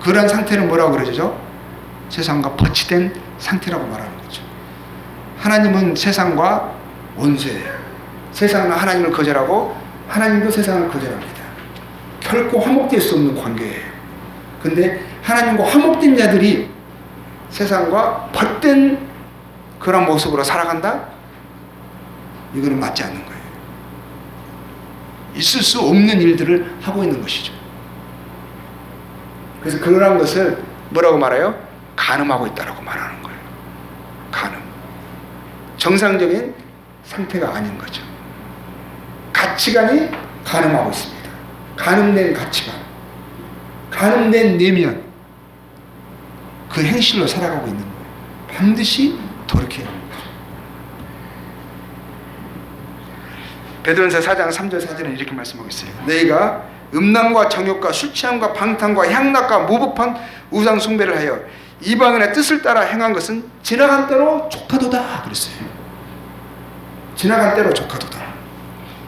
그런 상태는 뭐라고 그러죠? 세상과 버치된 상태라고 말하는 거죠. 하나님은 세상과 원수예요. 세상은 하나님을 거절하고 하나님도 세상을 거절합니다. 결코 화목될 수 없는 관계예요. 근데 하나님과 화목된 자들이 세상과 벗된 그런 모습으로 살아간다? 이거는 맞지 않는 거예요. 있을 수 없는 일들을 하고 있는 것이죠. 그래서 그러한 것을 뭐라고 말해요? 간음하고 있다라고 말하는 거예요. 간음. 정상적인 상태가 아닌 거죠. 가치관이 간음하고 있습니다. 간음된 가치관, 간음된 내면, 그 행실로 살아가고 있는 거예요. 반드시 돌이켜야 합니다. 베드로전서 4장 3절 4절은 이렇게 말씀하고 있어요. 너희가 음란과 정욕과 술 취함과 방탕과 향락과 무법한 우상 숭배를 하여 이방인의 뜻을 따라 행한 것은 지나간 때로 족하도다 그랬어요. 지나간 때로 족하도다.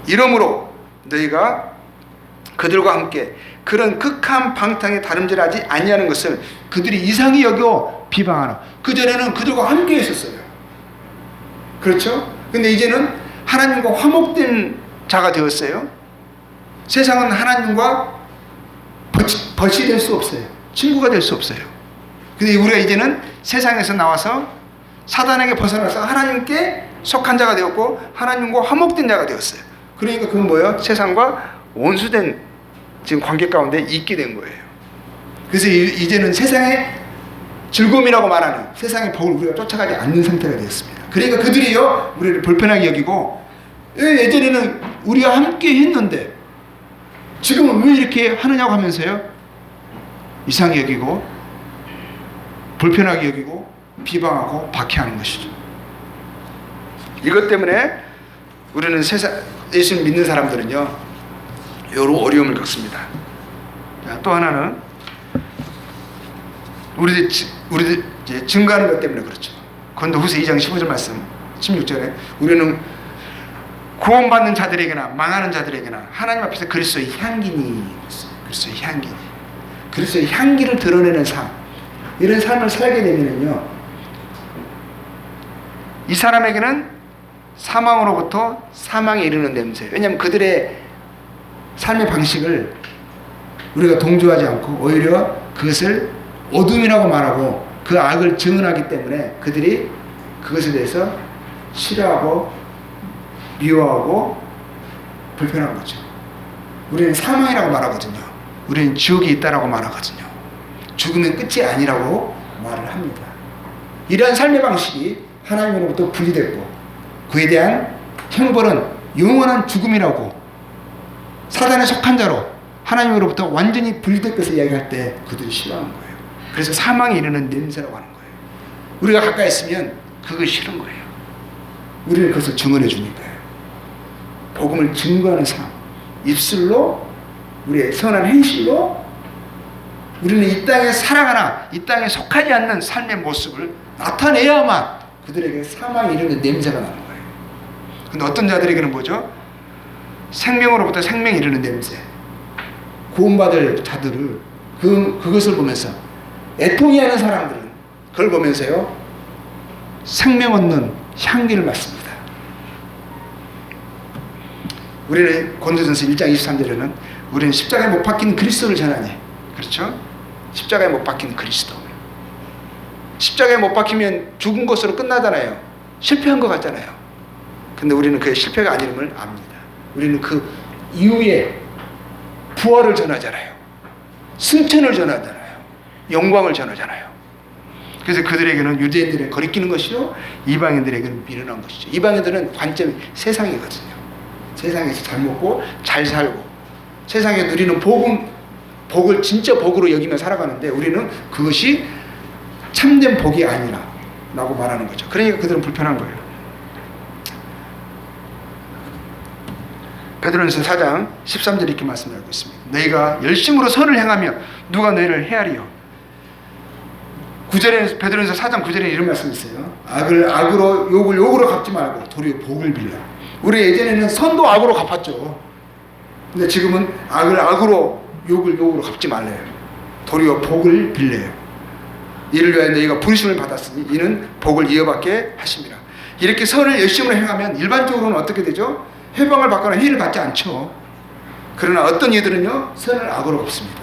이러므로 너희가 그들과 함께 그런 극한 방탕에 다름질하지 아니하는 것을 그들이 이상히 여겨 비방하나. 그전에는 그들과 함께 있었어요. 그렇죠? 근데 이제는 하나님과 화목된 자가 되었어요. 세상은 하나님과 벗이 될 수 없어요. 친구가 될 수 없어요. 근데 우리가 이제는 세상에서 나와서 사단에게 벗어나서 하나님께 속한 자가 되었고 하나님과 화목된 자가 되었어요. 그러니까 그건 뭐예요? 세상과 원수된 지금 관계 가운데 있게 된 거예요. 그래서 이제는 세상의 즐거움이라고 말하는 세상의 복을 우리가 쫓아가지 않는 상태가 되었습니다. 그러니까 그들이요 우리를 불편하게 여기고, 예전에는 우리가 함께 했는데 지금은 왜 이렇게 하느냐고 하면서요 이상히 여기고 불편하게 여기고 비방하고 박해하는 것이죠. 이것 때문에 우리는 예수 믿는 사람들은요 여러 어려움을 겪습니다. 또 하나는 우리들 증거하는 것 때문에 그렇죠. 고린도후서 2장 15절 말씀 16절에 우리는 구원받는 자들에게나 망하는 자들에게나 하나님 앞에서 그리스도의 향기니, 그리스도의 향기, 그리스도의 향기를 드러내는 삶, 이런 삶을 살게 되면요 이 사람에게는 사망으로부터 사망에 이르는 냄새. 왜냐하면 그들의 삶의 방식을 우리가 동조하지 않고 오히려 그것을 어둠이라고 말하고 그 악을 증언하기 때문에 그들이 그것에 대해서 싫어하고 미워하고 불편한 거죠. 우리는 사망이라고 말하거든요. 우리는 지옥이 있다라고 말하거든요. 죽으면 끝이 아니라고 말을 합니다. 이러한 삶의 방식이 하나님으로부터 분리됐고 그에 대한 형벌은 영원한 죽음이라고, 사단에 속한 자로 하나님으로부터 완전히 분리될 것을 이야기할 때 그들이 싫어하는 거예요. 그래서 사망에 이르는 냄새라고 하는 거예요. 우리가 가까이 있으면 그거 싫은 거예요. 우리는 그것을 증언해 주니까요. 복음을 증거하는 삶, 입술로 우리의 선한 행실로 우리는 이 땅에 살아가나 이 땅에 속하지 않는 삶의 모습을 나타내야만 그들에게 사망에 이르는 냄새가 나는 거예요. 근데 어떤 자들에게는 뭐죠? 생명으로부터 생명에 이르는 냄새. 구원받을 자들을 그것을 보면서 애통해하는 사람들은 그걸 보면서요 생명 얻는 향기를 맡습니다. 우리는 고린도전서 1장 23절에는 우리는 십자가에 못 박힌 그리스도를 전하니, 그렇죠? 십자가에 못 박힌 그리스도. 십자가에 못 박히면 죽은 것으로 끝나잖아요. 실패한 것 같잖아요. 근데 우리는 그의 실패가 아님을 압니다. 우리는 그 이후에 부활을 전하잖아요. 승천을 전하잖아요. 영광을 전하잖아요. 그래서 그들에게는 유대인들에 거리끼는 것이요 이방인들에게는 미련한 것이죠. 이방인들은 관점이 세상이거든요. 세상에서 잘 먹고 잘 살고 세상에 누리는 복을 진짜 복으로 여기며 살아가는데 우리는 그것이 참된 복이 아니라 라고 말하는 거죠. 그러니까 그들은 불편한 거예요. 베드로전서 4장 13절에 이렇게 말씀하고 있습니다. 너희가 열심으로 선을 행하며 누가 너희를 헤아리요. 9절에 베드로전서 4장 9절에 이런 말씀이 있어요. 악을 악으로 욕을 욕으로 갚지 말고 도리어 복을 빌라. 우리 예전에는 선도 악으로 갚았죠. 근데 지금은 악을 악으로 욕을 욕으로 갚지 말래요. 도리어 복을 빌래요. 이를 위하여 너희가 부르심을 받았으니 이는 복을 이어받게 하심이라. 이렇게 선을 열심으로 행하면 일반적으로는 어떻게 되죠? 해방을 받거나 회의를 받지 않죠. 그러나 어떤 이들은요 선을 악으로 갚습니다.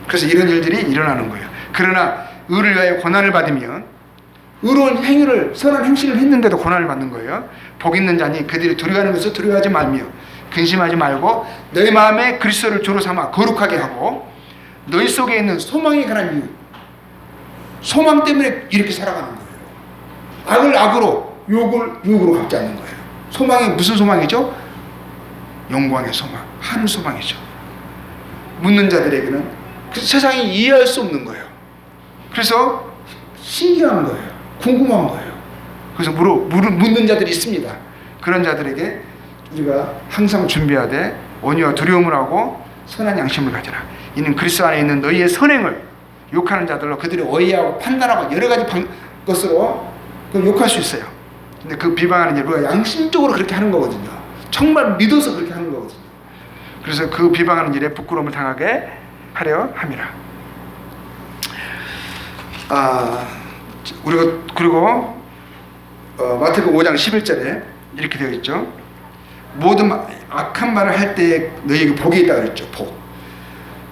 그래서 이런 일들이 일어나는 거예요. 그러나 의를 위하여 고난을 받으면 의로운 행위를 선한 행실을 했는데도 고난을 받는 거예요. 복 있는 자니 그들이 두려워하는 것을 두려워하지 말며 근심하지 말고 너희 마음에 그리스도를 주로 삼아 거룩하게 하고 너희 속에 있는 소망에 관한 이유, 소망 때문에 이렇게 살아가는 거예요. 악을 악으로 욕을 욕으로 갚지 않는 거예요. 소망이 무슨 소망이죠? 영광의 소망, 하늘 소망이죠. 묻는 자들에게는 그 세상이 이해할 수 없는 거예요. 그래서 신기한 거예요. 궁금한 거예요. 그래서 묻는 자들이 있습니다. 그런 자들에게 우리가 항상 준비하되 온유와 두려움을 하고 선한 양심을 가지라. 이는 그리스도 안에 있는 너희의 선행을 욕하는 자들로 그들이 오해하고 판단하고 여러 가지 것으로 욕할 수 있어요. 근데 그 비방하는 일 우리가 양심적으로 그렇게 하는 거거든요. 정말 믿어서 그렇게 하는 거거든요. 그래서 그 비방하는 일에 부끄러움을 당하게 하려 함이라. 그리고 마태복음 5장 11절에 이렇게 되어 있죠. 모든 악한 말을 할 때 너희에게 복이 있다 그랬죠.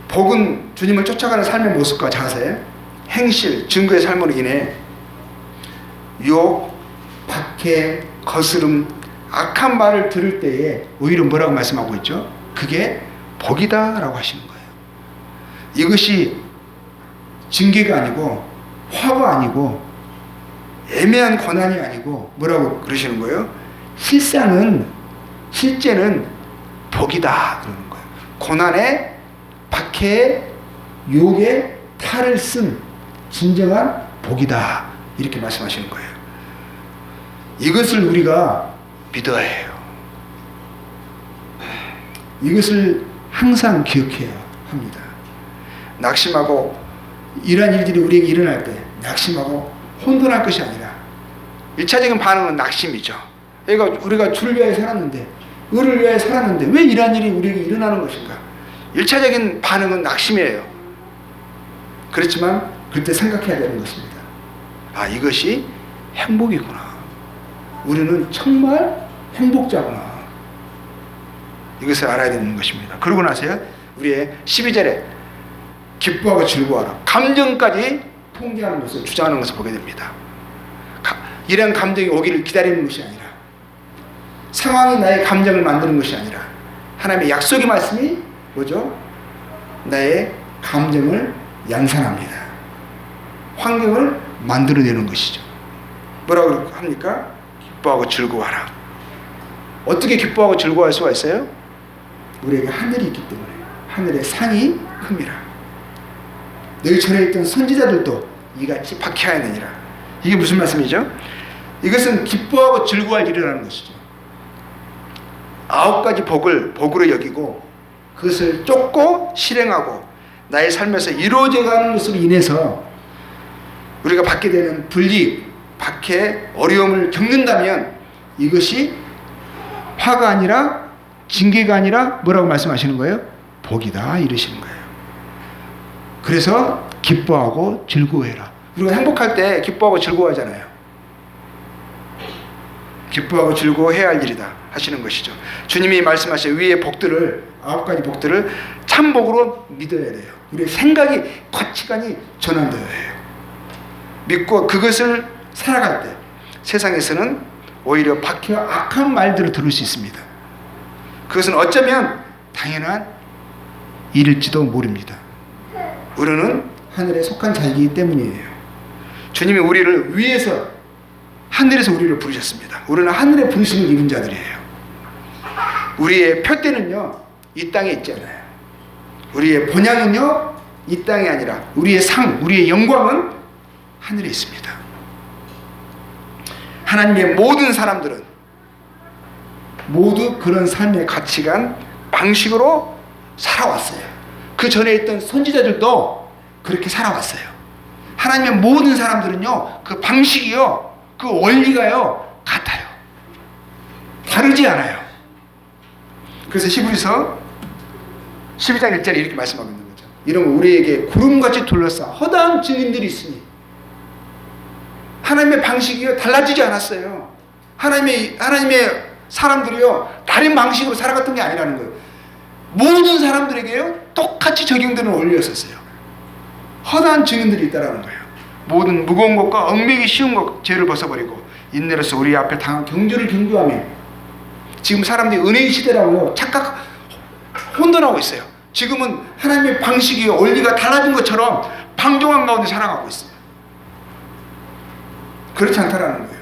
복은 주님을 쫓아가는 삶의 모습과 자세, 행실, 증거의 삶으로 인해 욕, 박해, 거스름, 악한 말을 들을 때에 오히려 뭐라고 말씀하고 있죠? 그게 복이다 라고 하시는 거예요. 이것이 징계가 아니고 화가 아니고 애매한 고난이 아니고 뭐라고 그러시는 거예요? 실제는 복이다 그러는 거예요. 고난에 박해에 욕에 탈을 쓴 진정한 복이다 이렇게 말씀하시는 거예요. 이것을 우리가 믿어야 해요. 이것을 항상 기억해야 합니다. 낙심하고 이러한 일들이 우리에게 일어날 때 낙심하고 혼돈할 것이 아니라 1차적인 반응은 낙심이죠. 그러니까 우리가 주를 위하여 살았는데 의를 위하여 살았는데 왜 이러한 일이 우리에게 일어나는 것인가? 1차적인 반응은 낙심이에요. 그렇지만 그때 생각해야 되는 것입니다. 이것이 행복이구나. 우리는 정말 행복자구나. 이것을 알아야 되는 것입니다. 그러고 나서요 우리의 12절에 기뻐하고 즐거워하라. 감정까지 통제하는 것을 주장하는 것을 보게 됩니다. 이런 감정이 오기를 기다리는 것이 아니라 상황이 나의 감정을 만드는 것이 아니라 하나님의 약속의 말씀이 뭐죠? 나의 감정을 양산합니다. 환경을 만들어내는 것이죠. 뭐라고 합니까? 기뻐하고 즐거워하라. 어떻게 기뻐하고 즐거워할 수가 있어요? 우리에게 하늘이 있기 때문에 하늘의 상이 큽니다. 너희 전에 있던 선지자들도 이같이 박해하느니라. 이게 무슨 말씀이죠? 이것은 기뻐하고 즐거워할 일이라는 것이죠. 9가지 복을 복으로 여기고 그것을 쫓고 실행하고 나의 삶에서 이루어져가는 것으로 인해서 우리가 받게 되는 불이익, 박해, 어려움을 겪는다면 이것이 화가 아니라 징계가 아니라 뭐라고 말씀하시는 거예요? 복이다 이러시는 거예요. 그래서 기뻐하고 즐거워해라. 우리가 행복할 때 기뻐하고 즐거워하잖아요. 기뻐하고 즐거워해야 할 일이다 하시는 것이죠. 주님이 말씀하신 위의 복들을 9가지 복들을 참복으로 믿어야 돼요. 우리의 생각이 가치관이 전환되어야 해요. 믿고 그것을 살아갈 때 세상에서는 오히려 박해와 악한 말들을 들을 수 있습니다. 그것은 어쩌면 당연한 일일지도 모릅니다. 우리는 하늘에 속한 자이기 때문이에요. 주님이 우리를 위에서 하늘에서 우리를 부르셨습니다. 우리는 하늘의 부르심을 입은 자들이에요. 우리의 표대는요 이 땅에 있잖아요. 우리의 본향은요 이 땅이 아니라 우리의 상, 우리의 영광은 하늘에 있습니다. 하나님의 모든 사람들은 모두 그런 삶의 가치관, 방식으로 살아왔어요. 그 전에 있던 선지자들도 그렇게 살아왔어요. 하나님의 모든 사람들은요, 그 방식이요, 그 원리가요, 같아요. 다르지 않아요. 그래서 히브리서 12장 1절에 이렇게 말씀하고 있는 거죠. 이러면 우리에게 구름같이 둘러싸 허다한 증인들이 있으니, 하나님의 방식이요, 달라지지 않았어요. 하나님의 사람들이요, 다른 방식으로 살아갔던 게 아니라는 거예요. 모든 사람들에게요, 똑같이 적용되는 원리였었어요. 허다한 증인들이 있다라는 거예요. 모든 무거운 것과 얽매기 쉬운 것, 죄를 벗어버리고 인내로서 우리 앞에 당한 경주를 경주하며. 지금 사람들이 은혜의 시대라고요, 착각, 혼돈하고 있어요. 지금은 하나님의 방식이요, 원리가 달라진 것처럼 방종한 가운데 살아가고 있어요. 그렇지 않다라는 거예요.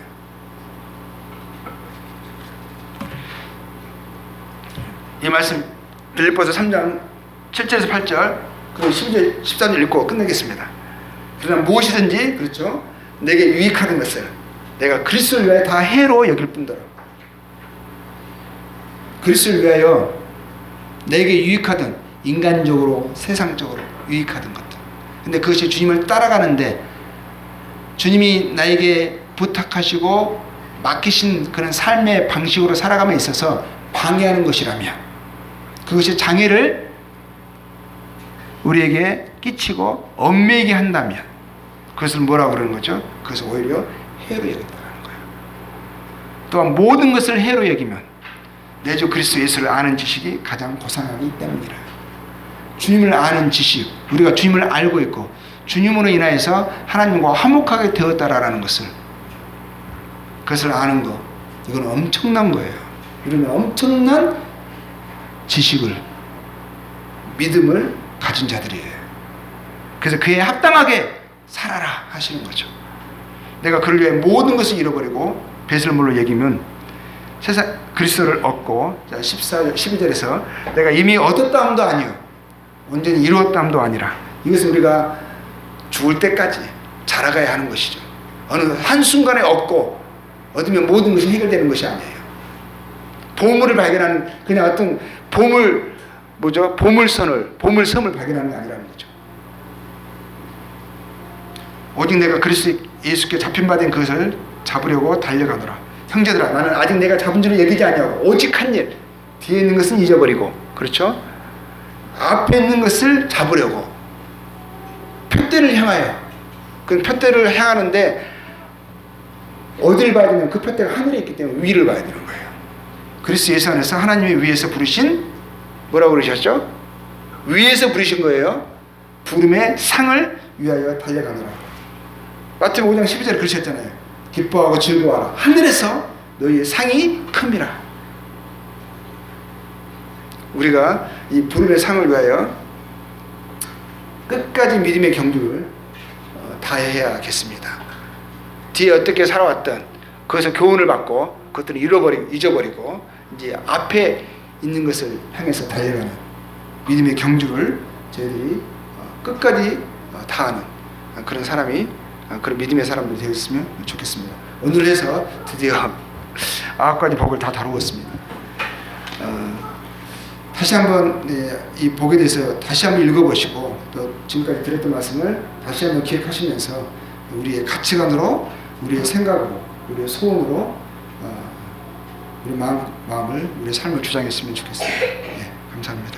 이 말씀 빌립보서 3장 7절에서 8절 그리고 10절 13절 읽고 끝내겠습니다. 그러나 무엇이든지, 그렇죠, 내게 유익하는 것을 내가 그리스도를 위하여 다 해로 여길 뿐더러. 그리스도를 위하여 내게 유익하든 인간적으로 세상적으로 유익하든 것들, 근데 그것이 주님을 따라가는데 주님이 나에게 부탁하시고 맡기신 그런 삶의 방식으로 살아감에 있어서 방해하는 것이라면, 그것이 장애를 우리에게 끼치고 얽매이게 한다면 그것을 뭐라고 그러는 거죠? 그것을 오히려 해로 여긴다는 거예요. 또한 모든 것을 해로 여기면 내 주 그리스도 예수를 아는 지식이 가장 고상하기 때문이라. 주님을 아는 지식, 우리가 주님을 알고 있고 주님으로 인하여서 하나님과 화목하게 되었다라는 것을, 그것을 아는 것, 이건 엄청난 거예요. 이런 엄청난 지식을, 믿음을 가진 자들이에요. 그래서 그에 합당하게 살아라 하시는 거죠. 내가 그를 위해 모든 것을 잃어버리고 배설물로 여기면 세상 그리스도를 얻고, 12절에서 내가 이미 얻었다 함도 아니요 온전히 이루었다 함도 아니라, 이것은 우리가 죽을 때까지 자라가야 하는 것이죠. 어느 한순간에 얻으면 모든 것이 해결되는 것이 아니에요. 보물을 발견하는, 그냥 어떤 보물섬을 발견하는 게 아니라는 거죠. 오직 내가 그리스도 예수께 잡힌 바 된 그것을 잡으려고 달려가노라. 형제들아, 나는 아직 내가 잡은 줄을 여기지 아니하고 오직 한 일, 뒤에 있는 것은 잊어버리고, 그렇죠, 앞에 있는 것을 잡으려고 표대를 향하여. 그 표대를 향하는데 어디를 봐야 되냐면 그 표대가 하늘에 있기 때문에 위를 봐야 되는 거예요. 그리스도 예수 안에서 하나님의 위에서 부르신, 뭐라고 그러셨죠? 위에서 부르신 거예요. 부름의 상을 위하여 달려가노라. 마태복음 5장 12절에 그러셨잖아요. 기뻐하고 즐거워하라. 하늘에서 너희의 상이 큽니다. 우리가 이 부름의 상을 위하여 끝까지 믿음의 경주를 다해야겠습니다. 뒤에 어떻게 살아왔던 그것을 교훈을 받고 그것들을 잊어버리고 이제 앞에 있는 것을 향해서 달려가는 믿음의 경주를 저희들이 끝까지 다하는 그런 사람이, 그런 믿음의 사람들이 되었으면 좋겠습니다. 오늘 해서 드디어 9가지 복을 다 다루었습니다. 다시 한번 이 복에 대해서 다시 한번 읽어보시고, 또 지금까지 드렸던 말씀을 다시 한번 기억하시면서 우리의 가치관으로, 우리의 생각으로, 우리의 소원으로 우리 마음을, 우리의 삶을 주장했으면 좋겠습니다. 네, 감사합니다.